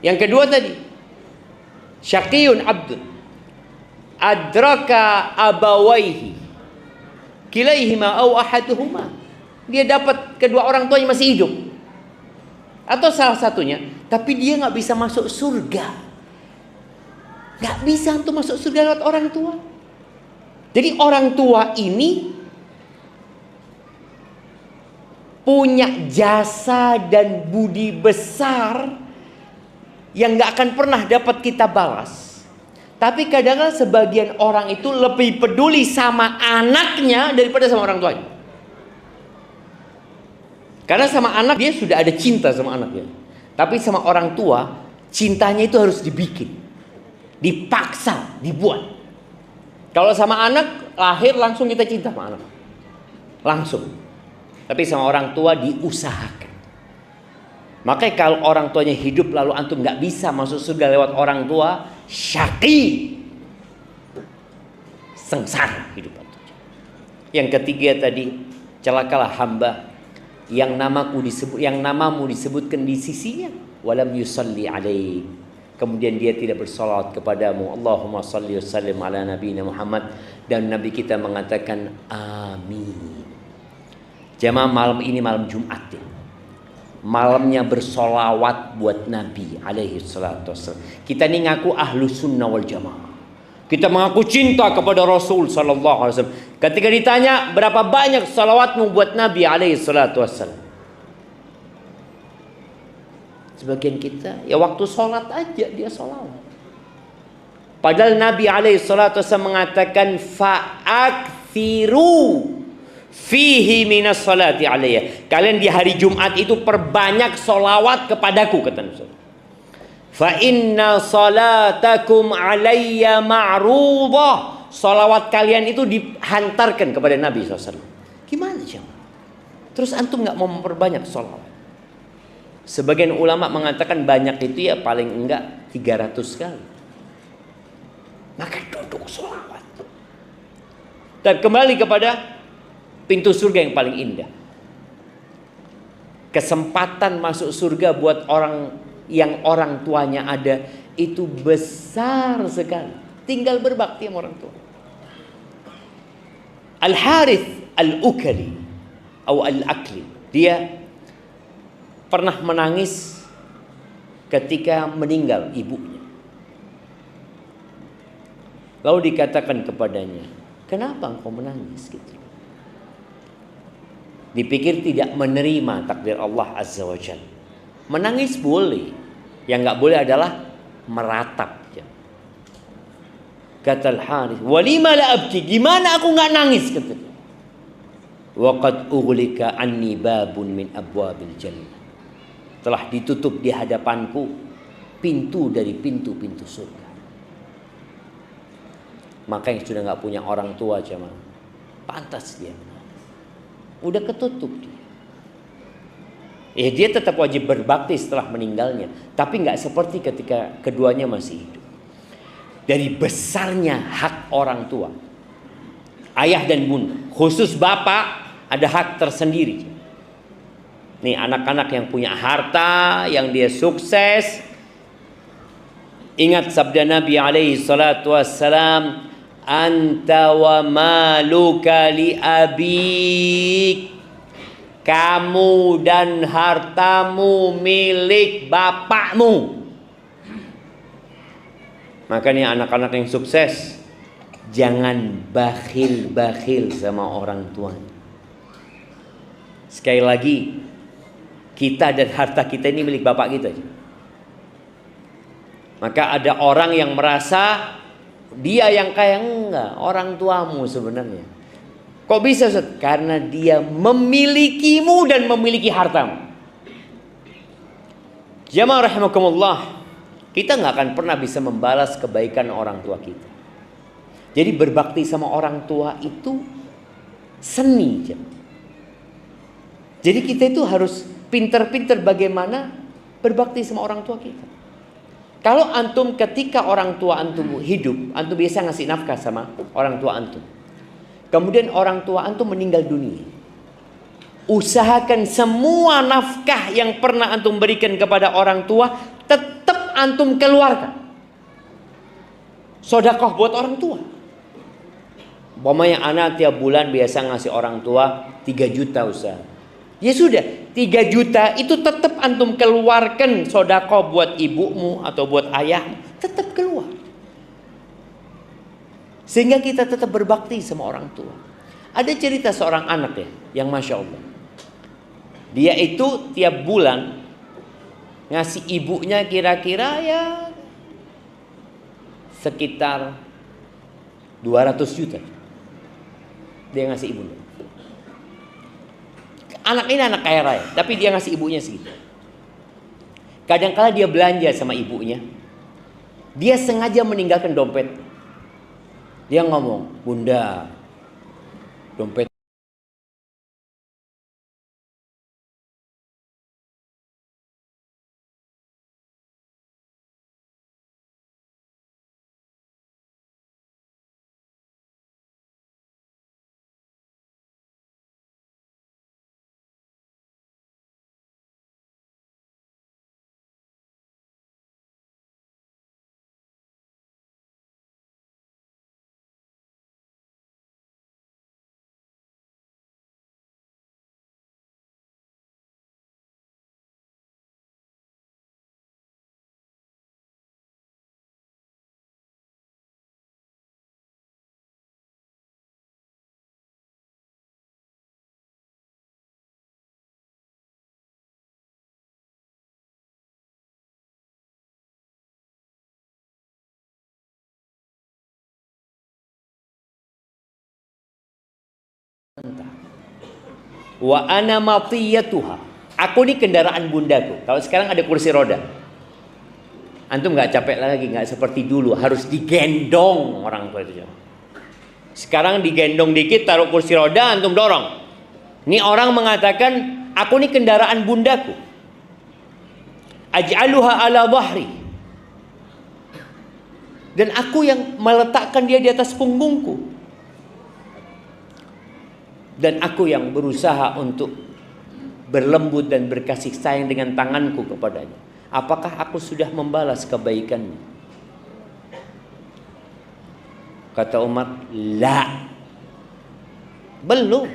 Yang kedua tadi, syaqiyun abdun adraka abawaihi kilaihima au ahaduhuma. Dia dapat kedua orang tuanya masih hidup, atau salah satunya, tapi dia nggak bisa masuk surga. Nggak bisa untuk masuk surga lewat orang tua. Jadi orang tua ini punya jasa dan budi besar yang nggak akan pernah dapat kita balas. Tapi kadang-kadang sebagian orang itu lebih peduli sama anaknya daripada sama orang tuanya. Karena sama anak dia sudah ada cinta sama anaknya. Tapi sama orang tua cintanya itu harus dibikin, dipaksa, dibuat. Kalau sama anak lahir langsung kita cinta sama anak, langsung. Tapi sama orang tua diusahakan. Makanya kalau orang tuanya hidup lalu antum nggak bisa masuk surga lewat orang tua, syaqi, sengsara hidup antum. Yang ketiga tadi, celakalah hamba yang namamu disebutkan di sisinya, walam yusalli alaik, kemudian dia tidak bersolawat kepadamu. Allahumma salli wa sallim ala nabiyina Muhammad, dan Nabi kita mengatakan amin. Jamaah, malam ini malam Jumat ya. Malamnya bersolawat buat Nabi alaihi salatu wassalam. Kita ini ngaku ahlu sunnah wal jamaah. Kita mengaku cinta kepada Rasul sallallahu alaihi wasallam. Ketika ditanya berapa banyak salawatmu buat Nabi alaihi salatu wassalam, sebagian kita ya waktu sholat aja dia sholawat. Padahal Nabi alaihi salatu wassalam mengatakan fa'akthiru fihi minas salati alayya. Kalian di hari Jumat itu perbanyak solawat kepadaku, kata Nabi. Fa inna salatakum alayya ma'rudah. Solawat kalian itu dihantarkan kepada Nabi SAW. Gimana jemaah? Terus antum nggak mau memperbanyak solawat? Sebagian ulama mengatakan banyak itu ya paling enggak 300 kali. Maka duduk solawat. Dan kembali kepada pintu surga yang paling indah. Kesempatan masuk surga buat orang yang orang tuanya ada itu besar sekali. Tinggal berbakti sama orang tua. Al-Harith Al-Ukali atau Al-Akli, dia pernah menangis ketika meninggal ibunya. Lalu dikatakan kepadanya, kenapa engkau menangis gitu? Dipikir tidak menerima takdir Allah Azza wa Jalla. Menangis boleh, yang nggak boleh adalah meratap. Kata Al-Harith, walima la abki, gimana aku nggak nangis? Kata dia, waqad ughliqa anni babun min abwabil jannah, telah ditutup di hadapanku pintu dari pintu-pintu surga. Maka yang sudah nggak punya orang tua jemaah, pantas dia udah ketutup dia. Dia tetap wajib berbakti setelah meninggalnya, tapi nggak seperti ketika keduanya masih hidup. Dari besarnya hak orang tua, ayah dan bunda, khusus bapak ada hak tersendiri. Nih anak-anak yang punya harta, yang dia sukses, ingat sabda Nabi alaihi salatu wassalam, anta wa maluka li abik, kamu dan hartamu milik bapakmu. Makanya anak-anak yang sukses jangan bakhil-bakhil sama orang tuanya. Sekali lagi, kita dan harta kita ini milik bapak kita. Maka ada orang yang merasa dia yang kaya, enggak, orang tuamu sebenarnya. Kok bisa Ustaz? Karena dia memilikimu dan memiliki hartamu. Jamaah rahimakumullah, kita nggak akan pernah bisa membalas kebaikan orang tua kita. Jadi berbakti sama orang tua itu seni. Jadi kita itu harus pinter-pinter bagaimana berbakti sama orang tua kita. Kalau antum ketika orang tua antum hidup, antum biasa ngasih nafkah sama orang tua antum. Kemudian orang tua antum meninggal dunia. usahakan semua nafkah yang pernah antum berikan kepada orang tua tetap antum keluarkan. Sedekah buat orang tua. Umpamanya anak tiap bulan biasa ngasih orang tua 3 juta Ustaz. Ya sudah, 3 juta itu tetap antum keluarkan sedekah buat ibumu atau buat ayahmu, tetap keluar. Sehingga kita tetap berbakti sama orang tua. Ada cerita seorang anak ya, yang Masya Allah. Dia itu tiap bulan ngasih ibunya kira-kira ya sekitar 200 juta. Dia ngasih ibunya. Anak ini anak kaya raya, tapi dia ngasih ibunya segitu. Kadang-kala dia belanja sama ibunya, dia sengaja meninggalkan dompet. Dia ngomong, "Bunda, dompet wa ana matiyatuha." Aku ini kendaraan bundaku. Kalau sekarang ada kursi roda, antum nggak capek lagi, nggak seperti dulu harus digendong orang tua itu. Sekarang digendong dikit, taruh kursi roda, antum dorong. Ini orang mengatakan, aku ini kendaraan bundaku. Aj'aluha ala dhahri. Dan aku yang meletakkan dia di atas punggungku. Dan aku yang berusaha untuk berlembut dan berkasih sayang dengan tanganku kepadanya. Apakah aku sudah membalas kebaikannya? Kata Umar, la. Belum.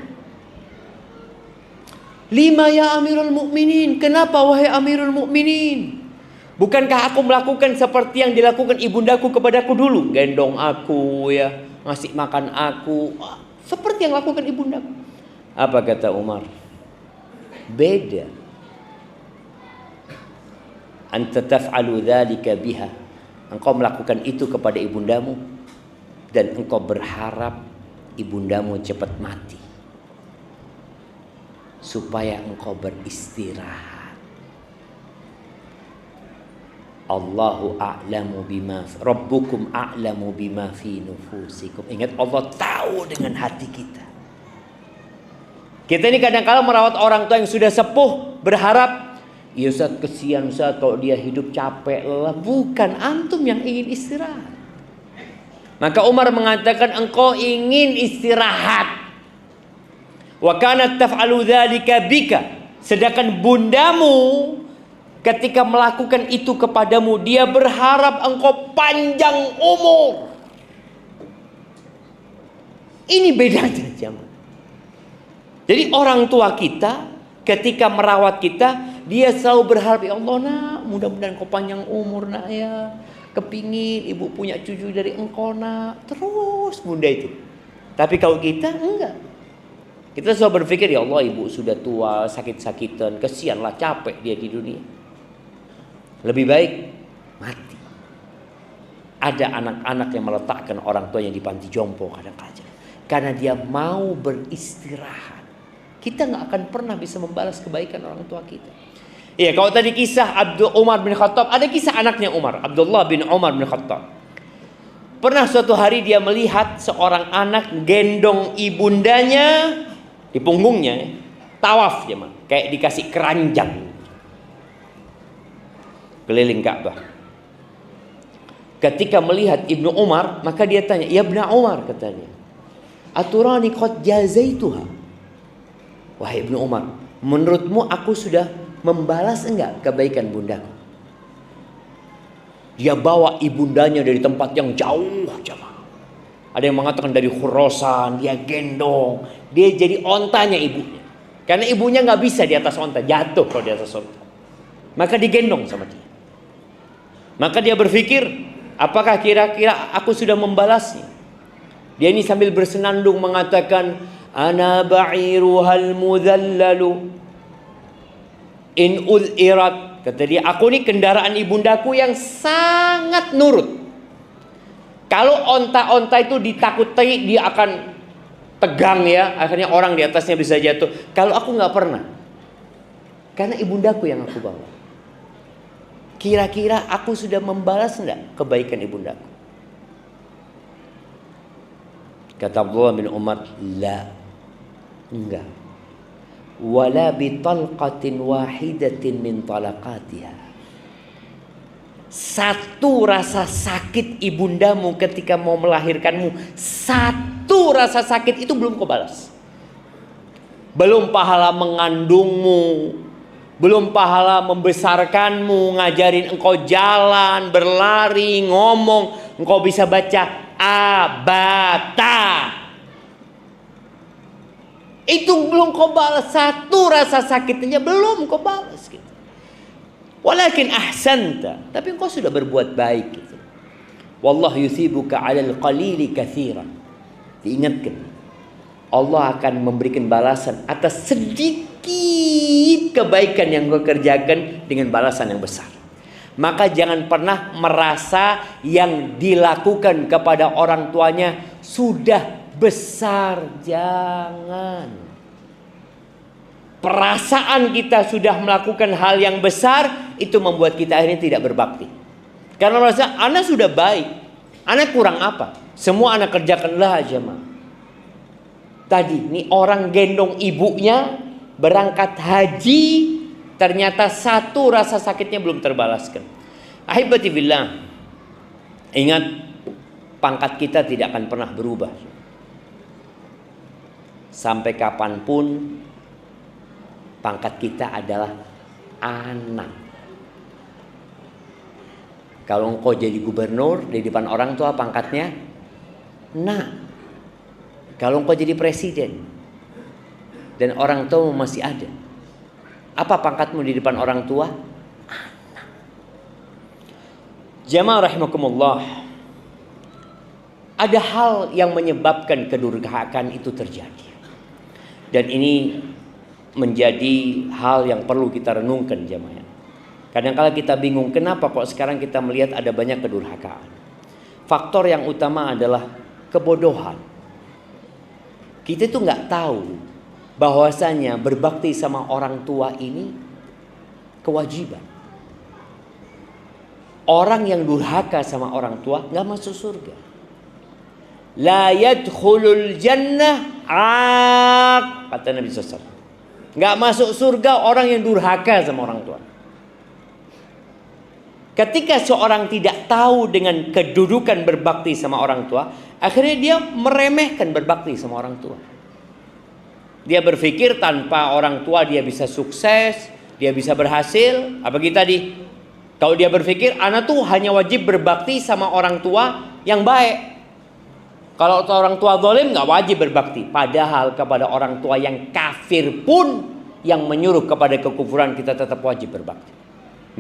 Lima ya Amirul Mukminin. Kenapa wahai Amirul Mukminin? Bukankah aku melakukan seperti yang dilakukan ibundaku kepadaku dulu? Gendong aku ya, ngasih makan aku. Seperti yang lakukan ibundaku. Apa kata Umar? Beda. Anta taf'alu dzalika biha. Engkau melakukan itu kepada ibundamu dan engkau berharap ibundamu cepat mati supaya engkau beristirahat. Allahu a'lamu bima rabbukum a'lamu bima fi nufusikum. Ingat, Allah tahu dengan hati kita. Kita ini kadang-kadang merawat orang tua yang sudah sepuh, berharap, ya Ustaz, kesian Ustaz kalau dia hidup capek lelah. Bukan, antum yang ingin istirahat. Maka Umar mengatakan, engkau ingin istirahat. Wa kanat taf'alu dzalika bika. Sedangkan bundamu ketika melakukan itu kepadamu, dia berharap engkau panjang umur. Ini bedanya jemaah. Jadi orang tua kita ketika merawat kita, dia selalu berharap, ya Allah nak, mudah-mudahan kau panjang umur nak ya. Kepingin ibu punya cucu dari engkau nak. Terus bunda itu. Tapi kalau kita enggak. Kita selalu berpikir, ya Allah ibu sudah tua, sakit-sakitan, kesianlah, capek dia di dunia. Lebih baik mati. Ada anak-anak yang meletakkan orang tuanya di panti jompo kadang-kadang karena dia mau beristirahat. Kita nggak akan pernah bisa membalas kebaikan orang tua kita. Iya, kalau tadi kisah Umar bin Khattab, ada kisah anaknya Umar, Abdullah bin Umar bin Khattab. Pernah suatu hari dia melihat seorang anak gendong ibundanya di punggungnya, tawaf dia mah, kayak dikasih keranjang. Keliling Ka'bah. Ketika melihat Ibnu Umar, maka dia tanya, "Ya Ibnu Umar," katanya, "Aturani qad jazaituha?" Wahai Ibnu Umar, menurutmu aku sudah membalas enggak kebaikan bundaku? Dia bawa ibundanya dari tempat yang jauh, jemaah. Ada yang mengatakan dari Khurasan, dia gendong, dia jadi ontanya ibunya. Karena ibunya nggak bisa di atas onta, jatuh kalau di atas onta. Maka digendong sama dia. Maka dia berpikir, apakah kira-kira aku sudah membalasnya? Dia ini sambil bersenandung mengatakan, ana ba'iruhal mudhallalu in udhirat. Kata dia, aku ini kendaraan ibundaku yang sangat nurut. Kalau onta-onta itu ditakuti, dia akan tegang ya. Akhirnya orang di atasnya bisa jatuh. Kalau aku nggak pernah. Karena ibundaku yang aku bawa. Kira-kira aku sudah membalas enggak kebaikan ibundaku? Kata Abdullah bin Umar, la. Enggak. Wala bitalqatin wahidatin min talaqatiha. Satu rasa sakit ibundamu ketika mau melahirkanmu, satu rasa sakit itu belum kau balas. Belum pahala mengandungmu, belum pahala membesarkanmu, ngajarin engkau jalan, berlari, ngomong, engkau bisa baca abata. Itu belum kau balas, satu rasa sakitnya belum kau balas gitu. Walakin ahsanta, tapi engkau sudah berbuat baik gitu. Wallahu yuthibuka 'alal qalili katsiran. Diingatkan, Allah akan memberikan balasan atas sedikit kebaikan yang kau kerjakan dengan balasan yang besar. Maka jangan pernah merasa yang dilakukan kepada orang tuanya sudah besar, jangan. Perasaan kita sudah melakukan hal yang besar itu membuat kita akhirnya tidak berbakti. Karena merasa anak sudah baik, anak kurang apa? Semua anak kerjakanlah aja mah. Tadi nih orang gendong ibunya berangkat haji, ternyata satu rasa sakitnya belum terbalaskan. Ahibati billah, ingat pangkat kita tidak akan pernah berubah. Sampai kapanpun pangkat kita adalah anak. Kalau engkau jadi gubernur di depan orang tua pangkatnya nak. Kalau engkau jadi presiden dan orang tua masih ada, apa pangkatmu di depan orang tua? Anak. Jamaah rahimakumullah, ada hal yang menyebabkan kedurhakaan itu terjadi. Dan ini menjadi hal yang perlu kita renungkan jemaah. Kadang-kala kita bingung kenapa kok sekarang kita melihat ada banyak kedurhakaan. Faktor yang utama adalah kebodohan. Kita itu nggak tahu bahwasanya berbakti sama orang tua ini kewajiban. Orang yang durhaka sama orang tua nggak masuk surga. La yadkhulul jannah kata Nabi SAW. Nggak masuk surga orang yang durhaka sama orang tua. Ketika seorang tidak tahu dengan kedudukan berbakti sama orang tua, akhirnya dia meremehkan berbakti sama orang tua. Dia berpikir tanpa orang tua dia bisa sukses, dia bisa berhasil. Apalagi tadi, kalau dia berpikir anak tuh hanya wajib berbakti sama orang tua yang baik. Kalau orang tua zalim nggak wajib berbakti. Padahal kepada orang tua yang kafir pun yang menyuruh kepada kekufuran kita tetap wajib berbakti.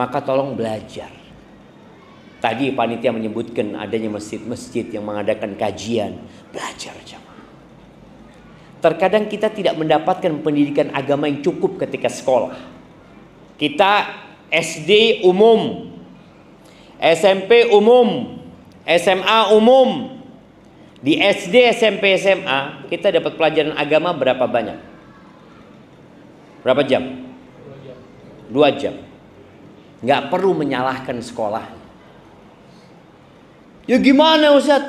Maka tolong belajar. Tadi panitia menyebutkan adanya masjid-masjid yang mengadakan kajian. Belajar jemaah. Terkadang kita tidak mendapatkan pendidikan agama yang cukup ketika sekolah. Kita SD umum, SMP umum, SMA umum. Di SD, SMP, SMA kita dapat pelajaran agama berapa banyak? Berapa jam? 2 jam. Nggak perlu menyalahkan sekolah. Ya gimana Ustaz?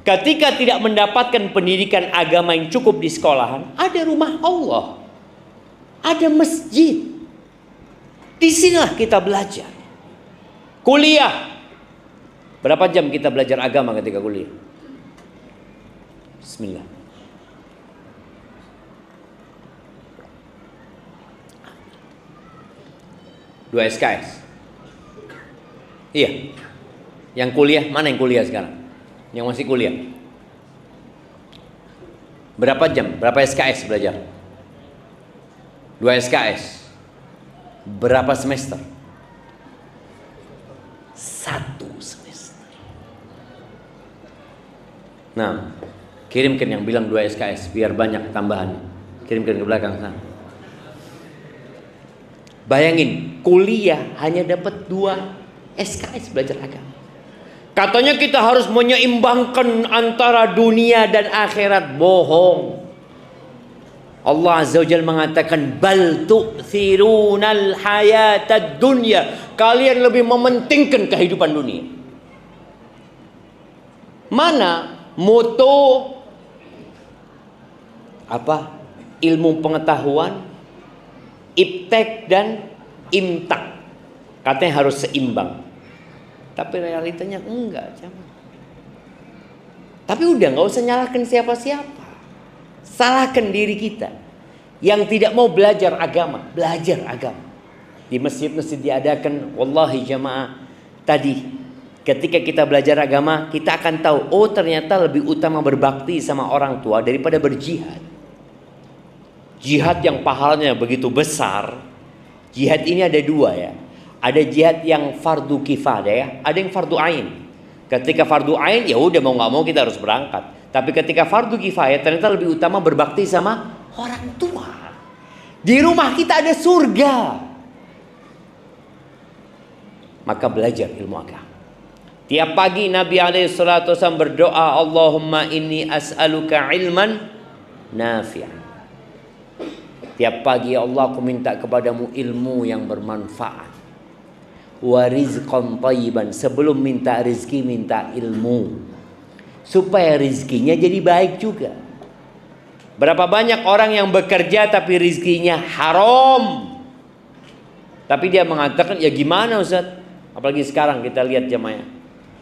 Ketika tidak mendapatkan pendidikan agama yang cukup di sekolahan, ada rumah Allah, ada masjid. Disinilah kita belajar. Kuliah. Berapa jam kita belajar agama ketika kuliah? Bismillah. 2 SKS. Iya. Yang kuliah, mana yang kuliah sekarang? Yang masih kuliah. Berapa jam? Berapa SKS belajar? 2 SKS. Berapa semester? 1 semester. Nah, kirimkan yang bilang 2 SKS biar banyak tambahan. Kirimkan ke belakang sana. Bayangin, kuliah hanya dapat 2 SKS belajar agama. Katanya kita harus menyeimbangkan antara dunia dan akhirat. Bohong. Allah Azza wa Jalla mengatakan bal tu'thirunal hayatad dunya. Kalian lebih mementingkan kehidupan dunia. Mana moto apa? Ilmu pengetahuan, iptek dan imtak. Katanya harus seimbang. Tapi realitanya enggak, jangan. Tapi udah nggak usah nyalahkan siapa-siapa. Salahkan diri kita yang tidak mau belajar agama. Belajar agama. Di masjid-masjid diadakan, wallahi jamaah, tadi ketika kita belajar agama, kita akan tahu, oh ternyata lebih utama berbakti sama orang tua daripada berjihad. Jihad yang pahalanya begitu besar. Jihad ini ada 2 ya. Ada jihad yang fardu kifayah ya, ada yang fardu ain. Ketika fardu ain ya udah mau nggak mau kita harus berangkat. Tapi ketika fardu kifayah ternyata lebih utama berbakti sama orang tua. Di rumah kita ada surga. Maka belajar ilmu agama. Tiap pagi Nabi SAW berdoa, Allahumma inni as'aluka ilman nafi'an. Tiap pagi ya Allah, aku minta kepadamu ilmu yang bermanfaat. Wa rizqan thayyiban. Sebelum minta rezeki, minta ilmu. Supaya rezekinya jadi baik juga. Berapa banyak orang yang bekerja tapi rezekinya haram. Tapi dia mengatakan, ya gimana Ustaz? Apalagi sekarang kita lihat jamaah.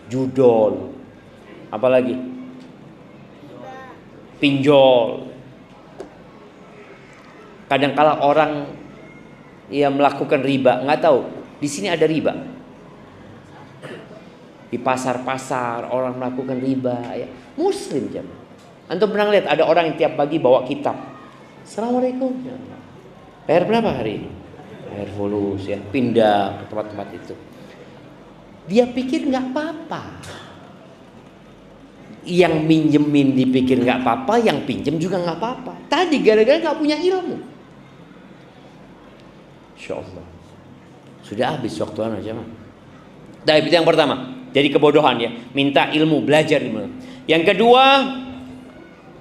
Judol. Apalagi? Pinjol. Kadang-kala orang yang melakukan riba, nggak tahu. Di sini ada riba. Di pasar-pasar orang melakukan riba. Ya. Muslim jamaah. Antum pernah lihat ada orang yang tiap pagi bawa kitab. Assalamualaikum. Bayar berapa hari ini? Bayar fulus ya. Pindah ke tempat-tempat itu. Dia pikir nggak apa-apa. Yang minjemin dipikir nggak apa-apa, yang pinjem juga nggak apa-apa. Tadi gara-gara nggak punya ilmu. Insya Allah. Sudah habis waktu aja mah. Nah, itu yang pertama. Jadi kebodohan ya. Minta ilmu, belajar ilmu. Yang kedua,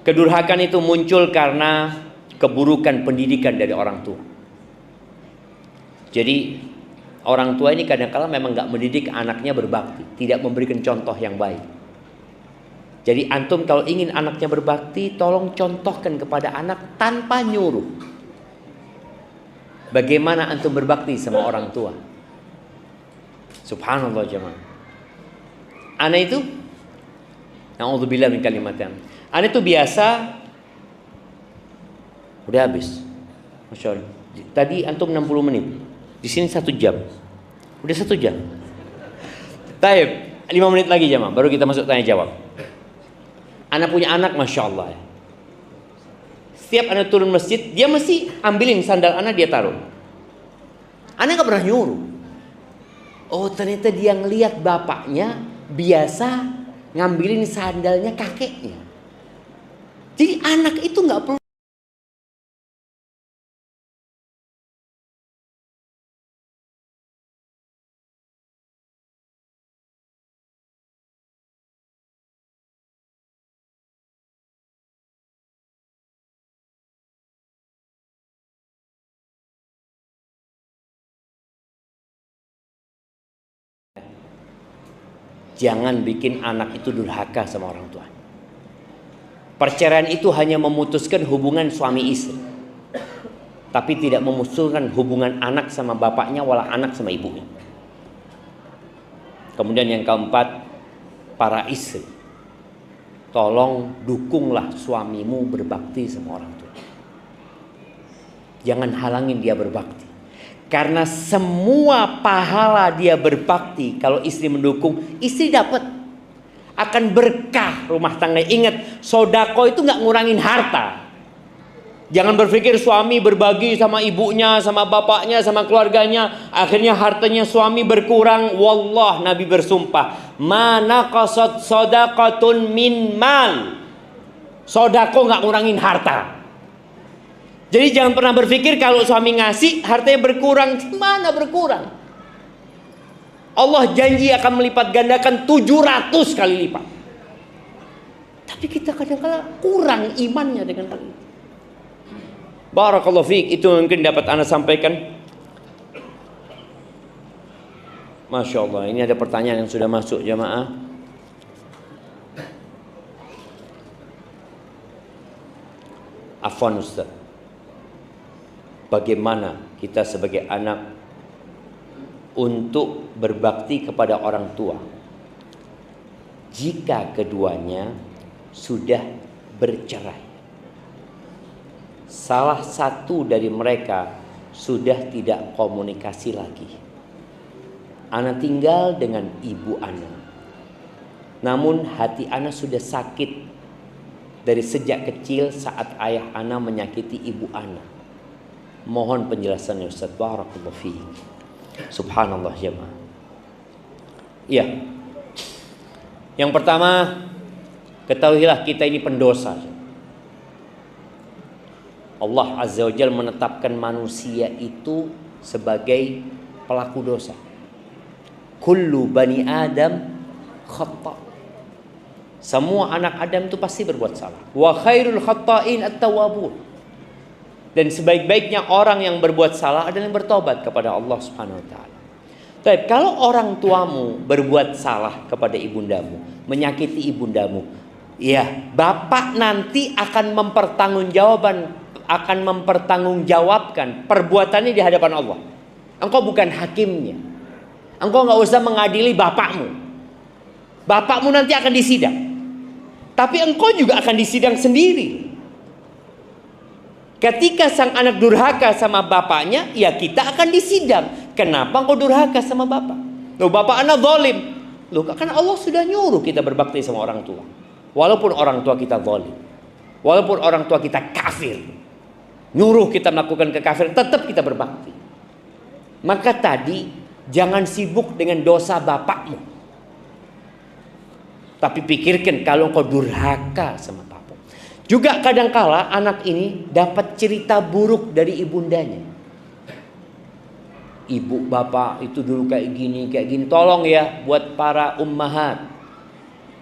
kedurhakaan itu muncul karena keburukan pendidikan dari orang tua. Jadi orang tua ini kadang-kala memang nggak mendidik anaknya berbakti, tidak memberikan contoh yang baik. Jadi antum kalau ingin anaknya berbakti, tolong contohkan kepada anak tanpa nyuruh. Bagaimana antum berbakti sama orang tua? Subhanallah jemaah. Ana itu, na'udzubillah min kalimatnya. Ana itu biasa, udah habis. Masya Allah. Tadi antum 60 menit, di sini 1 jam. Udah 1 jam. Taib, 5 menit lagi jemaah, baru kita masuk tanya jawab. Ana punya anak, masya Allah. Setiap anak turun masjid, dia mesti ambilin sandal anak, dia taruh. Anak gak pernah nyuruh. Oh ternyata dia ngelihat bapaknya biasa ngambilin sandalnya kakeknya. Jadi anak itu gak perlu. Jangan bikin anak itu durhaka sama orang tua. Perceraian itu hanya memutuskan hubungan suami istri, tapi tidak memutuskan hubungan anak sama bapaknya, wala anak sama ibunya. Kemudian yang keempat, para istri, tolong dukunglah suamimu berbakti sama orang tua. Jangan halangin dia berbakti. Karena semua pahala dia berbakti, kalau istri mendukung, istri dapat. Akan berkah rumah tangga. Ingat, sodako itu nggak ngurangin harta. Jangan berpikir suami berbagi sama ibunya, sama bapaknya, sama keluarganya, akhirnya hartanya suami berkurang. Wallah, Nabi bersumpah, mana qasad sodakotun min mal. Sodako nggak ngurangin harta. Jadi jangan pernah berpikir kalau suami ngasih hartanya berkurang. Mana berkurang? Allah janji akan melipat gandakan 700 kali lipat. Tapi kita kadang-kadang kurang imannya dengan hal itu. Barakallahu fiik, itu mungkin dapat Anda sampaikan. Masya Allah, ini ada pertanyaan yang sudah masuk jamaah. Afwan Ustaz, bagaimana kita sebagai anak untuk berbakti kepada orang tua jika keduanya sudah bercerai? Salah satu dari mereka sudah tidak komunikasi lagi. Ana tinggal dengan ibu Ana, namun hati Ana sudah sakit dari sejak kecil saat ayah Ana menyakiti ibu Ana. Mohon penjelasannya Ustaz. Barakallahu fiik. Subhanallah jemaah. Iya. Yang pertama, ketahuilah kita ini pendosa. Allah Azza wa Jalla menetapkan manusia itu sebagai pelaku dosa. Kullu bani Adam khata'. Semua anak Adam itu pasti berbuat salah. Wa khairul khata'in at-tawwabun. Dan sebaik-baiknya orang yang berbuat salah adalah yang bertobat kepada Allah Subhanahu wa taala. Tapi kalau orang tuamu berbuat salah kepada ibundamu, menyakiti ibundamu, ya, bapak nanti akan mempertanggungjawabkan perbuatannya di hadapan Allah. Engkau bukan hakimnya. Engkau nggak usah mengadili bapakmu. Bapakmu nanti akan disidang. Tapi engkau juga akan disidang sendiri. Ketika sang anak durhaka sama bapaknya, ya kita akan disidang. Kenapa engkau durhaka sama bapak? Loh, bapak anak zalim. Loh, kan Allah sudah nyuruh kita berbakti sama orang tua. Walaupun orang tua kita zalim. Walaupun orang tua kita kafir. Nyuruh kita melakukan kekafiran, tetap kita berbakti. Maka tadi, jangan sibuk dengan dosa bapakmu. Tapi pikirkan kalau engkau durhaka sama bapak. Juga kadangkala anak ini dapat cerita buruk dari ibundanya. Ibu bapak itu dulu kayak gini. Tolong ya buat para ummahat,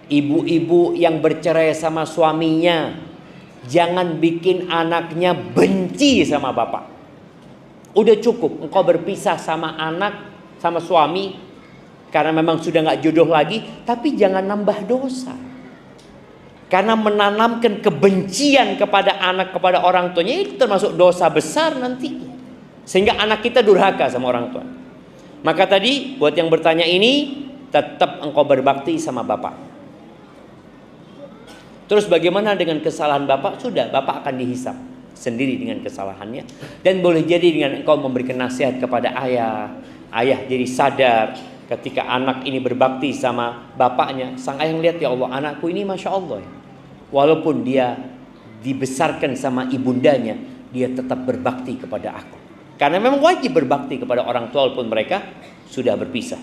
ibu-ibu yang bercerai sama suaminya, jangan bikin anaknya benci sama bapak. Udah cukup engkau berpisah sama anak, sama suami, karena memang sudah gak jodoh lagi. Tapi jangan nambah dosa. Karena menanamkan kebencian kepada anak, kepada orang tuanya, itu termasuk dosa besar nantinya. Sehingga anak kita durhaka sama orang tua. Maka tadi buat yang bertanya ini, tetap engkau berbakti sama bapak. Terus bagaimana dengan kesalahan bapak? Sudah, bapak akan dihisap sendiri dengan kesalahannya. Dan boleh jadi dengan engkau memberikan nasihat kepada ayah. Ayah jadi sadar ketika anak ini berbakti sama bapaknya. Sang ayah melihat, ya Allah, anakku ini Masya Allah ya. Walaupun dia dibesarkan sama ibundanya, dia tetap berbakti kepada aku. Karena memang wajib berbakti kepada orang tua walaupun mereka sudah berpisah.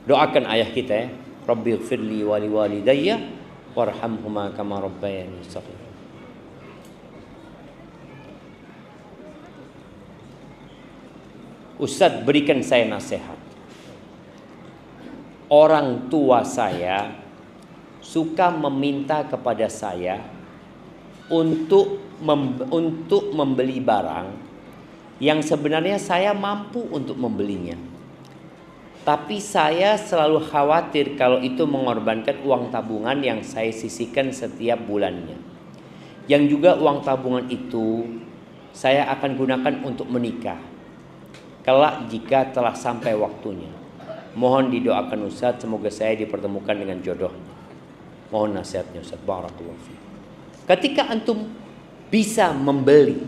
Doakan ayah kita ya. Rabbighfirli wa liwalidayya warhamhuma kama rabbayani shaghira. Ustaz, berikan saya nasihat. Orang tua saya suka meminta kepada saya untuk membeli barang yang sebenarnya saya mampu untuk membelinya. Tapi saya selalu khawatir kalau itu mengorbankan uang tabungan yang saya sisihkan setiap bulannya. Yang juga uang tabungan itu saya akan gunakan untuk menikah kelak jika telah sampai waktunya. Mohon didoakan Ustaz, semoga saya dipertemukan dengan jodohnya. Mohon nasihatnya Ustaz. Barakallahu fiik. Ketika antum bisa membeli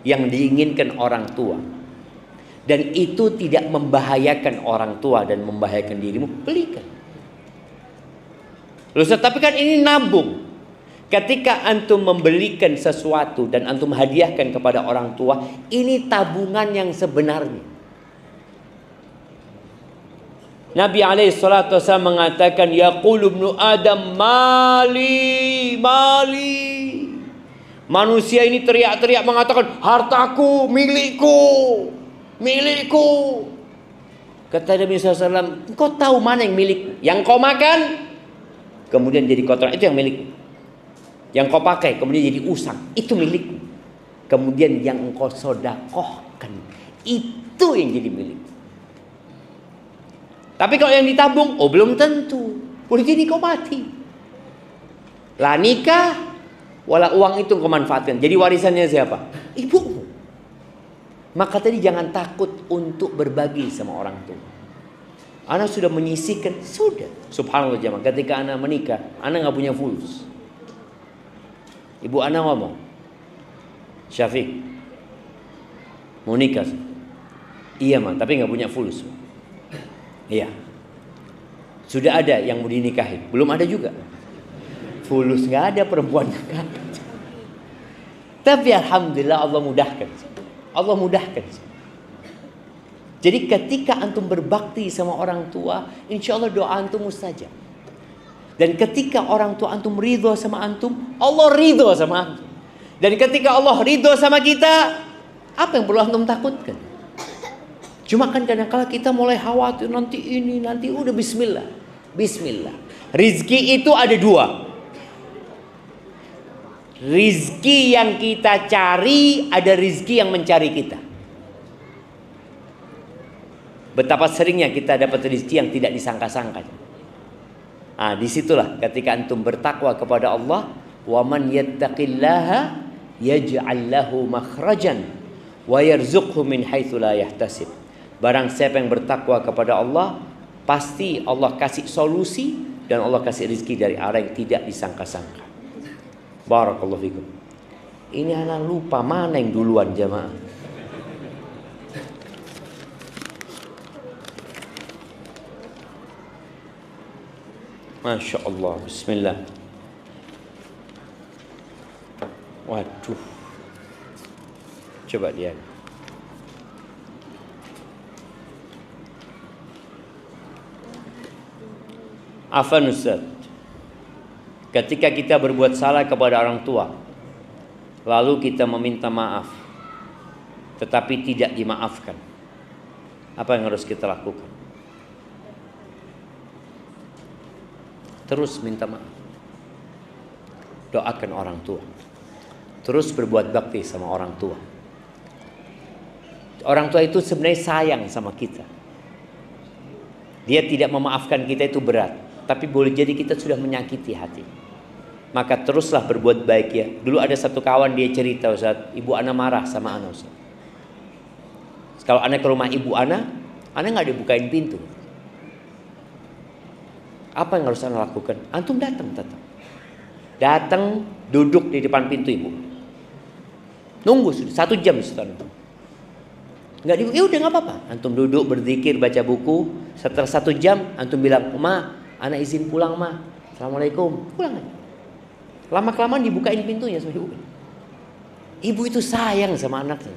yang diinginkan orang tua, dan itu tidak membahayakan orang tua dan membahayakan dirimu, belikan. Loh, tapi kan ini nabung. Ketika antum membelikan sesuatu dan antum hadiahkan kepada orang tua, ini tabungan yang sebenarnya. Nabi alaihissalatu wassalam mengatakan, yaqulu ibnu Adam mali, mali. Manusia ini teriak-teriak mengatakan, hartaku, milikku, milikku. Kata Nabi SAW, engkau tahu mana yang milik? Yang kau makan, kemudian jadi kotoran, itu yang milik. Yang kau pakai, kemudian jadi usang, itu milik. Kemudian yang engkau sodakohkan, itu yang jadi milik. Tapi kalau yang ditabung, oh belum tentu. Boleh jadi kau mati. Lah nikah, wala uang itu kau manfaatkan. Jadi warisannya siapa? Ibumu. Maka tadi jangan takut untuk berbagi sama orang tua. Anak sudah menyisihkan, sudah. Subhanallah jemaah, ketika anak menikah, anak nggak punya fulus. Ibu anak ngomong, Syafiq, mau nikah? Iya mah, tapi nggak punya fulus. Iya. Sudah ada yang mau dinikahi, belum ada juga. Fulus nggak ada, perempuan nggak ada. Tapi alhamdulillah Allah mudahkan. Allah mudahkan. Jadi ketika antum berbakti sama orang tua, insya Allah doa antum mustajab. Dan ketika orang tua antum ridho sama antum, Allah ridho sama antum. Dan ketika Allah ridho sama kita, apa yang perlu antum takutkan? Cuma kan kadang-kala kita mulai khawatir, nanti ini, nanti udah bismillah. Bismillah. Rizki itu ada dua. Rizki yang kita cari, ada rizki yang mencari kita. Betapa seringnya kita dapat rizki yang tidak disangka-sangka. Ah, disitulah ketika antum bertakwa kepada Allah, wa man yattaqillaha yaj'al lahu makhrajan wa yarzuqhu min haitsu la yahtasib. Barang siapa yang bertakwa kepada Allah, pasti Allah kasih solusi dan Allah kasih rezeki dari arah yang tidak disangka-sangka. Barakallahu fikum. Ini anak lupa mana yang duluan jamaah. Masya Allah, bismillah. Waduh. Coba lihat. Afan Ustaz, ketika kita berbuat salah kepada orang tua, lalu kita meminta maaf, tetapi tidak dimaafkan, apa yang harus kita lakukan? Terus minta maaf, doakan orang tua, terus berbuat bakti sama orang tua. Orang tua itu sebenarnya sayang sama kita. Dia tidak memaafkan kita itu berat, tapi boleh jadi kita sudah menyakiti hati. Maka teruslah berbuat baik ya. Dulu ada satu kawan dia cerita, Ustaz, ibu ana marah sama ana, Ustaz. Kalau ana ke rumah ibu ana nggak dibukain pintu. Apa yang harus ana lakukan? Antum datang tetap. Datang, duduk di depan pintu ibu. Nunggu 1 jam Ustaz. Nggak dibuka, ya udah nggak apa-apa. Antum duduk berzikir, baca buku. Setelah 1 jam, antum bilang, Ma, ana izin pulang, Ma. Assalamualaikum. Pulang aja. Lama-kelamaan dibukain pintunya sama ibu. Ibu itu sayang sama anaknya.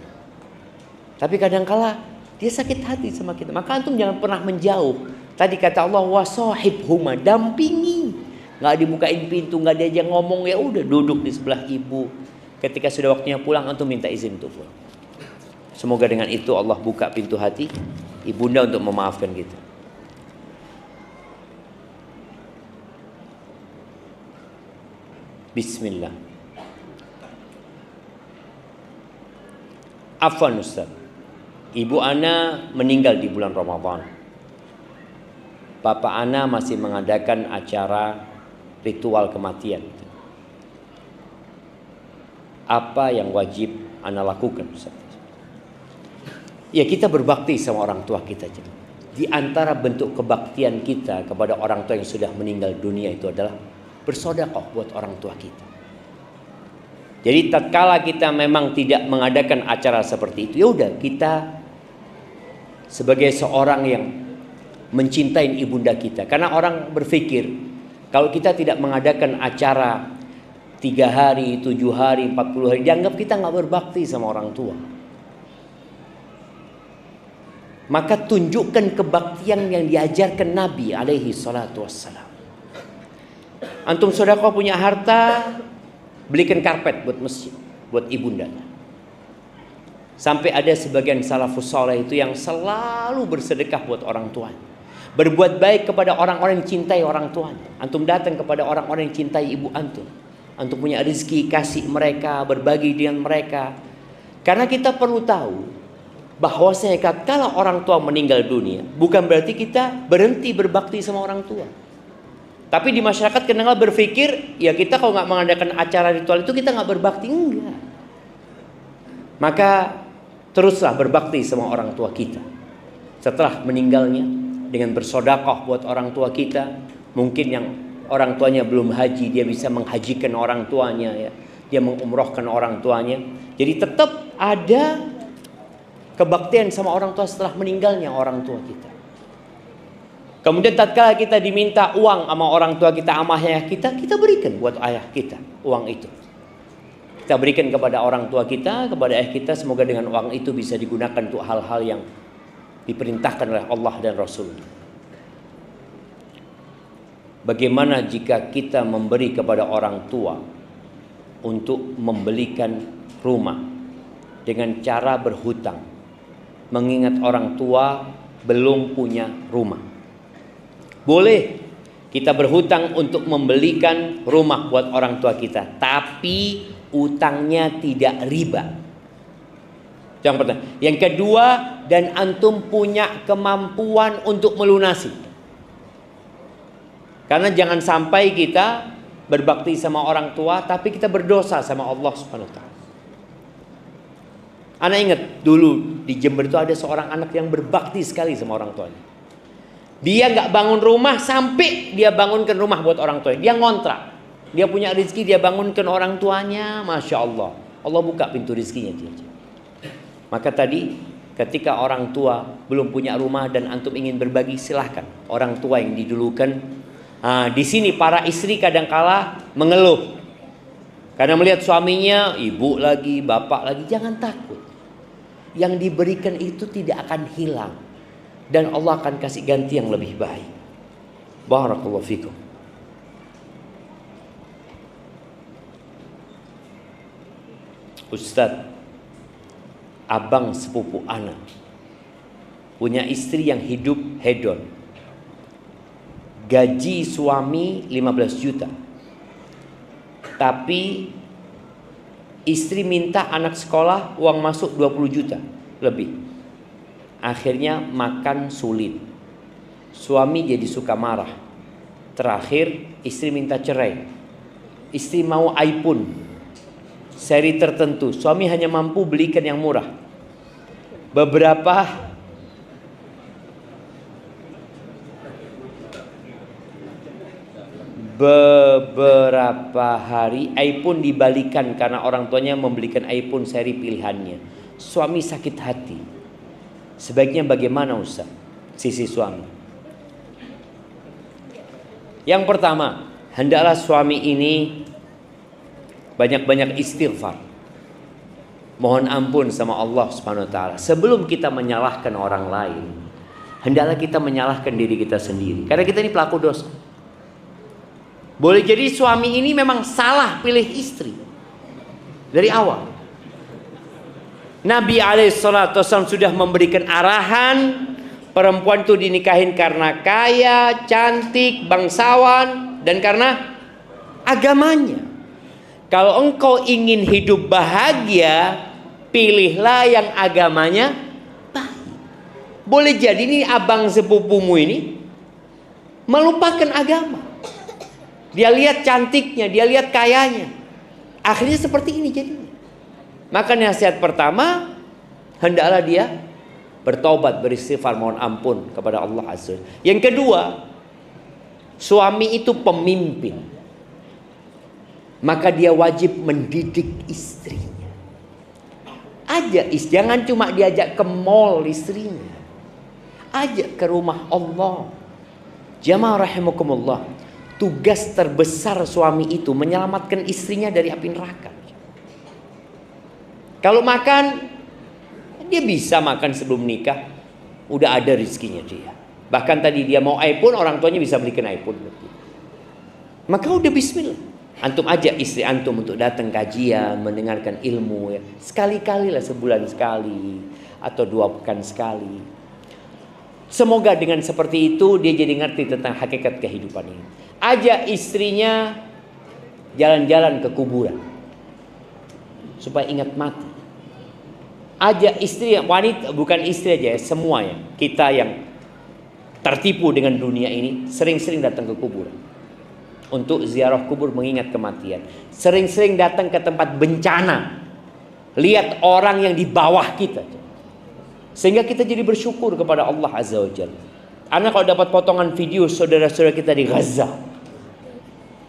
Tapi kadang-kala dia sakit hati sama kita. Maka antum jangan pernah menjauh. Tadi kata Allah, wasahibhuma, dampingi. Nggak dibukain pintu, nggak diajak ngomong, ya udah duduk di sebelah ibu. Ketika sudah waktunya pulang, antum minta izin untuk pulang. Semoga dengan itu Allah buka pintu hati ibunda untuk memaafkan kita. Bismillah. Afwan Ustaz, ibu ana meninggal di bulan Ramadan. Bapak ana masih mengadakan acara ritual kematian. Apa yang wajib ana lakukan, Ustaz? Ya, kita berbakti sama orang tua kita. Di antara bentuk kebaktian kita kepada orang tua yang sudah meninggal dunia itu adalah bersedekah buat orang tua kita. Jadi tatkala kita memang tidak mengadakan acara seperti itu, ya udah kita sebagai seorang yang mencintai ibunda kita. Karena orang berpikir kalau kita tidak mengadakan acara 3 hari, 7 hari, 40 hari, dianggap kita nggak berbakti sama orang tua. Maka tunjukkan kebaktian yang diajarkan Nabi alaihi salatu wassalam. Antum sedekah punya harta, belikan karpet buat masjid, buat ibundanya. Sampai ada sebagian salafus saleh itu yang selalu bersedekah buat orang tuanya. Berbuat baik kepada orang-orang yang cintai orang tuanya. Antum datang kepada orang-orang yang cintai ibu antum. Antum punya rezeki, kasih mereka, berbagi dengan mereka. Karena kita perlu tahu bahwasanya kalau orang tua meninggal dunia, bukan berarti kita berhenti berbakti sama orang tua. Tapi di masyarakat kadang-kadang berpikir, ya kita kalau nggak mengadakan acara ritual itu kita nggak berbakti. Enggak. Maka teruslah berbakti sama orang tua kita. Setelah meninggalnya, dengan bersedekah buat orang tua kita. Mungkin yang orang tuanya belum haji, dia bisa menghajikan orang tuanya, ya. Dia mengumrohkan orang tuanya. Jadi tetap ada kebaktian sama orang tua setelah meninggalnya orang tua kita. Kemudian tatkala kita diminta uang sama orang tua kita, sama ayah kita, kita berikan buat ayah kita uang itu. Kita berikan kepada orang tua kita, kepada ayah kita, semoga dengan uang itu bisa digunakan untuk hal-hal yang diperintahkan oleh Allah dan Rasul. Bagaimana jika kita memberi kepada orang tua untuk membelikan rumah dengan cara berhutang, mengingat orang tua belum punya rumah? Boleh kita berhutang untuk membelikan rumah buat orang tua kita, tapi utangnya tidak riba. Yang pertama. Yang kedua, dan antum punya kemampuan untuk melunasi. Karena jangan sampai kita berbakti sama orang tua tapi kita berdosa sama Allah Subhanahu wa taala. Ana ingat dulu di Jember itu ada seorang anak yang berbakti sekali sama orang tuanya. Dia nggak bangun rumah sampai dia bangunkan rumah buat orang tuanya. Dia ngontrak. Dia punya rezeki, dia bangunkan orang tuanya. Masya Allah. Allah buka pintu rezekinya dia. Maka tadi ketika orang tua belum punya rumah dan antum ingin berbagi, silahkan. Orang tua yang didulukan. Di sini para istri kadangkala mengeluh. Karena melihat suaminya, ibu lagi, bapak lagi. Jangan takut. Yang diberikan itu tidak akan hilang. Dan Allah akan kasih ganti yang lebih baik. Barakallahu fikum. Ustadz, abang sepupu anak punya istri yang hidup hedon. Gaji suami 15 juta. Tapi istri minta anak sekolah uang masuk 20 juta lebih. Akhirnya makan sulit. Suami jadi suka marah. Terakhir istri minta cerai. Istri mau iPhone seri tertentu. Suami hanya mampu belikan yang murah. Beberapa hari iPhone dibalikan karena orang tuanya membelikan iPhone seri pilihannya. Suami sakit hati. Sebaiknya bagaimana Ustaz? Sisi suami. Yang pertama, hendaklah suami ini banyak-banyak istighfar. Mohon ampun sama Allah Subhanahu wa taala. Sebelum kita menyalahkan orang lain, hendaklah kita menyalahkan diri kita sendiri. Karena kita ini pelaku dosa. Boleh jadi suami ini memang salah pilih istri dari awal. Nabi alaihissalam sudah memberikan arahan perempuan itu dinikahin karena kaya, cantik, bangsawan, dan karena agamanya. Kalau engkau ingin hidup bahagia, pilihlah yang agamanya baik. Boleh jadi ini abang sepupumu ini melupakan agama. Dia lihat cantiknya, dia lihat kayanya. Akhirnya seperti ini jadinya. Maka nasihat pertama, hendaklah dia bertobat, beristighfar, mohon ampun kepada Allah Azza. Yang kedua, suami itu pemimpin. maka dia wajib mendidik istrinya. Jangan cuma diajak ke mall istrinya, ajak ke rumah Allah. Jamaah rahimakumullah, tugas terbesar suami itu menyelamatkan istrinya dari api neraka. Kalau makan, dia bisa makan sebelum nikah, udah ada rezekinya dia. Bahkan tadi dia mau iPhone, orang tuanya bisa belikan iPhone. Maka udah bismillah. Antum ajak istri antum untuk datang kajian, mendengarkan ilmu ya. Sekali-kali lah, sebulan sekali atau 2 pekan sekali. Semoga dengan seperti itu dia jadi ngerti tentang hakikat kehidupan ini. Ajak istrinya jalan-jalan ke kuburan supaya ingat mati. Ajak istri, wanita, bukan istri aja ya, semua ya. Kita yang tertipu dengan dunia ini sering-sering datang ke kuburan untuk ziarah kubur, mengingat kematian. Sering-sering datang ke tempat bencana, lihat orang yang di bawah kita, sehingga kita jadi bersyukur kepada Allah Azza wa Jalla. Anak kalau dapat potongan video saudara-saudara kita di Gaza,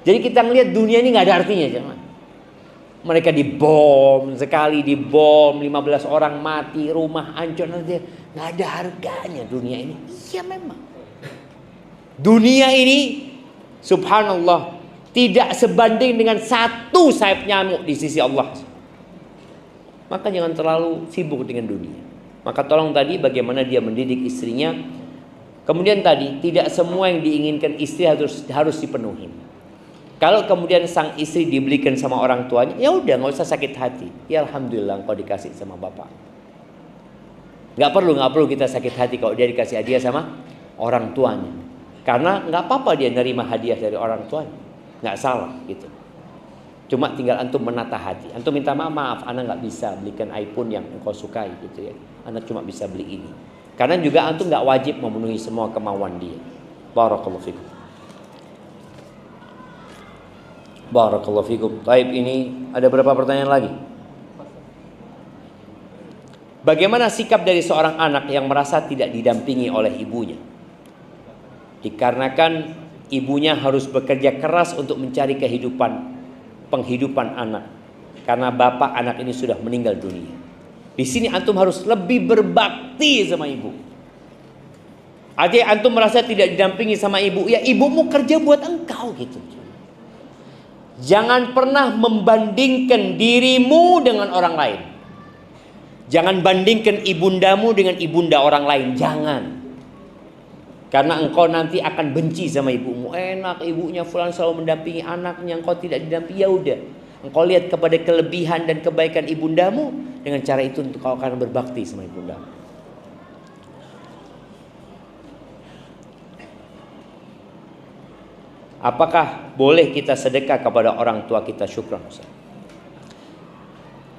jadi kita ngelihat dunia ini nggak ada artinya, jangan. Mereka dibom, sekali dibom 15 orang mati, rumah hancur, nggak ada harganya dunia ini. Iya memang. Dunia ini subhanallah tidak sebanding dengan satu sayap nyamuk di sisi Allah. Maka jangan terlalu sibuk dengan dunia. Maka tolong tadi bagaimana dia mendidik istrinya. Kemudian tadi tidak semua yang diinginkan istri harus dipenuhi. Kalau kemudian sang istri dibelikan sama orang tuanya, ya udah nggak usah sakit hati. Ya alhamdulillah engkau dikasih sama bapak. Nggak perlu kita sakit hati kalau dia dikasih hadiah sama orang tuanya. Karena nggak apa-apa dia nerima hadiah dari orang tuanya, nggak salah gitu. Cuma tinggal antum menata hati. Antum minta maaf, anak nggak bisa belikan iPhone yang engkau sukai gitu ya. Anak cuma bisa beli ini. Karena juga antum nggak wajib memenuhi semua kemauan dia. Barakallahu fikum. Barakallahu fikum. Baik, ini ada berapa pertanyaan lagi? Bagaimana sikap dari seorang anak yang merasa tidak didampingi oleh ibunya? Dikarenakan ibunya harus bekerja keras untuk mencari penghidupan anak. Karena bapak anak ini sudah meninggal dunia. Di sini antum harus lebih berbakti sama ibu. Artinya antum merasa tidak didampingi sama ibu, ya ibumu kerja buat engkau gitu. Jangan pernah membandingkan dirimu dengan orang lain. Jangan bandingkan ibundamu dengan ibunda orang lain, jangan. Karena engkau nanti akan benci sama ibumu. Enak ibunya fulan selalu mendampingi anaknya, engkau tidak didampingi, ya udah. Engkau lihat kepada kelebihan dan kebaikan ibundamu, dengan cara itu engkau akan berbakti sama ibundamu. Apakah boleh kita sedekah kepada orang tua kita? Syukran Ustaz.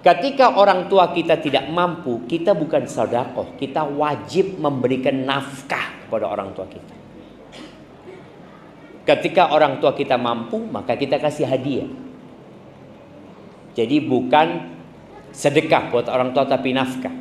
Ketika orang tua kita tidak mampu, kita bukan sedekah, kita wajib memberikan nafkah kepada orang tua kita. Ketika orang tua kita mampu, maka kita kasih hadiah. Jadi bukan sedekah buat orang tua tapi nafkah.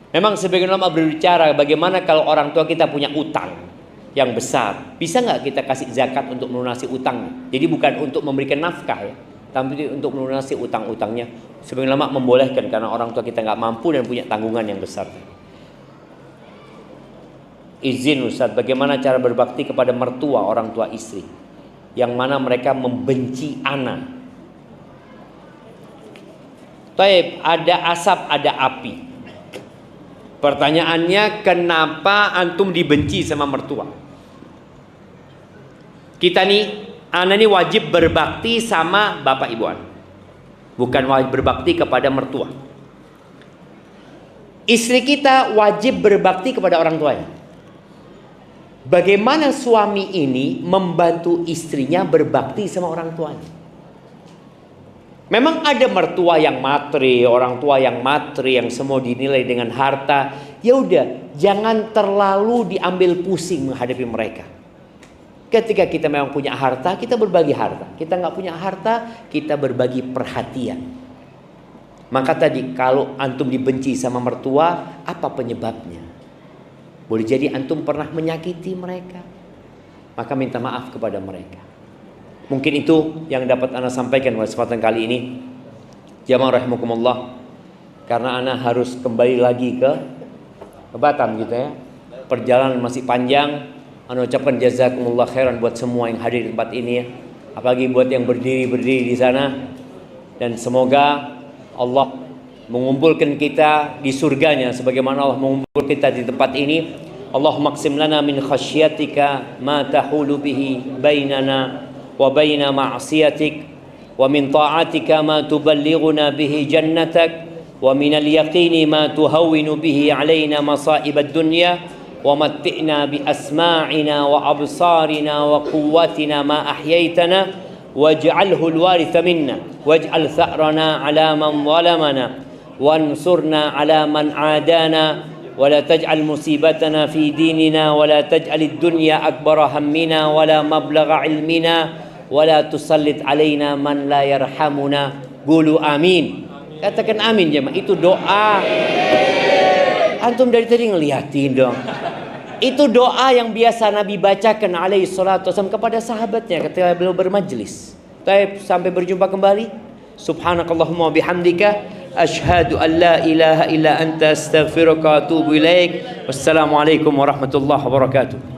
Memang sebagian ulama berbicara bagaimana kalau orang tua kita punya utang yang besar, bisa nggak kita kasih zakat untuk melunasi utangnya? Jadi bukan untuk memberikan nafkah ya, tapi untuk melunasi utang-utangnya. Sebagian ulama membolehkan karena orang tua kita nggak mampu dan punya tanggungan yang besar. Izin Ustaz, bagaimana cara berbakti kepada mertua orang tua istri yang mana mereka membenci anak? Taib, ada asap, ada api. Pertanyaannya, kenapa antum dibenci sama mertua? Kita nih, anak ini wajib berbakti sama bapak ibu anak, bukan wajib berbakti kepada mertua. Istri kita wajib berbakti kepada orang tuanya. Bagaimana suami ini membantu istrinya berbakti sama orang tuanya? Memang ada mertua yang materi, orang tua yang materi, yang semua dinilai dengan harta. Ya udah, jangan terlalu diambil pusing menghadapi mereka. Ketika kita memang punya harta, kita berbagi harta. Kita nggak punya harta, kita berbagi perhatian. Maka tadi kalau antum dibenci sama mertua, apa penyebabnya? Boleh jadi antum pernah menyakiti mereka, maka minta maaf kepada mereka. Mungkin itu yang dapat ana sampaikan pada kesempatan kali ini. Jamaah rahimakumullah. Karena ana harus kembali lagi ke Batam gitu ya. Perjalanan masih panjang. Ana ucapkan jazakumullah khairan buat semua yang hadir di tempat ini ya. Apalagi buat yang berdiri di sana. Dan semoga Allah mengumpulkan kita di surganya sebagaimana Allah mengumpulkan kita di tempat ini. Allahumma qsim lana min khasyatika ma tahulu bihi bainana wa baina ma'siyatik wa min ta'atika ma tuballighuna bihi jannatak wa min al-yaqini ma tuhawwinu bihi alaina masa'ib ad-dunya wa matti'na bi asma'ina wa absarina wa quwwatina ma ahyaytana waj'alhu al-waritha minna waj'al tha'rana ala man zalamana وانصرنا على من عادانا ولا تجعل مصيبتنا في ديننا ولا تجعل الدنيا أكبر همنا ولا مبلغ علمنا ولا تسلط علينا من لا يرحمنا قولوا آمين. Katakan amin jemaah. Itu doa. Antum dari tadi ngeliatin dong. Itu doa yang biasa Nabi bacakan alaihi salatu wasallam kepada sahabatnya ketika beliau bermajlis. Sampai berjumpa kembali. Subhanakallahumma bihamdika asyhadu an la ilaha illa anta astaghfiruka wa atubu ilaik. Wassalamualaikum warahmatullahi wabarakatuh.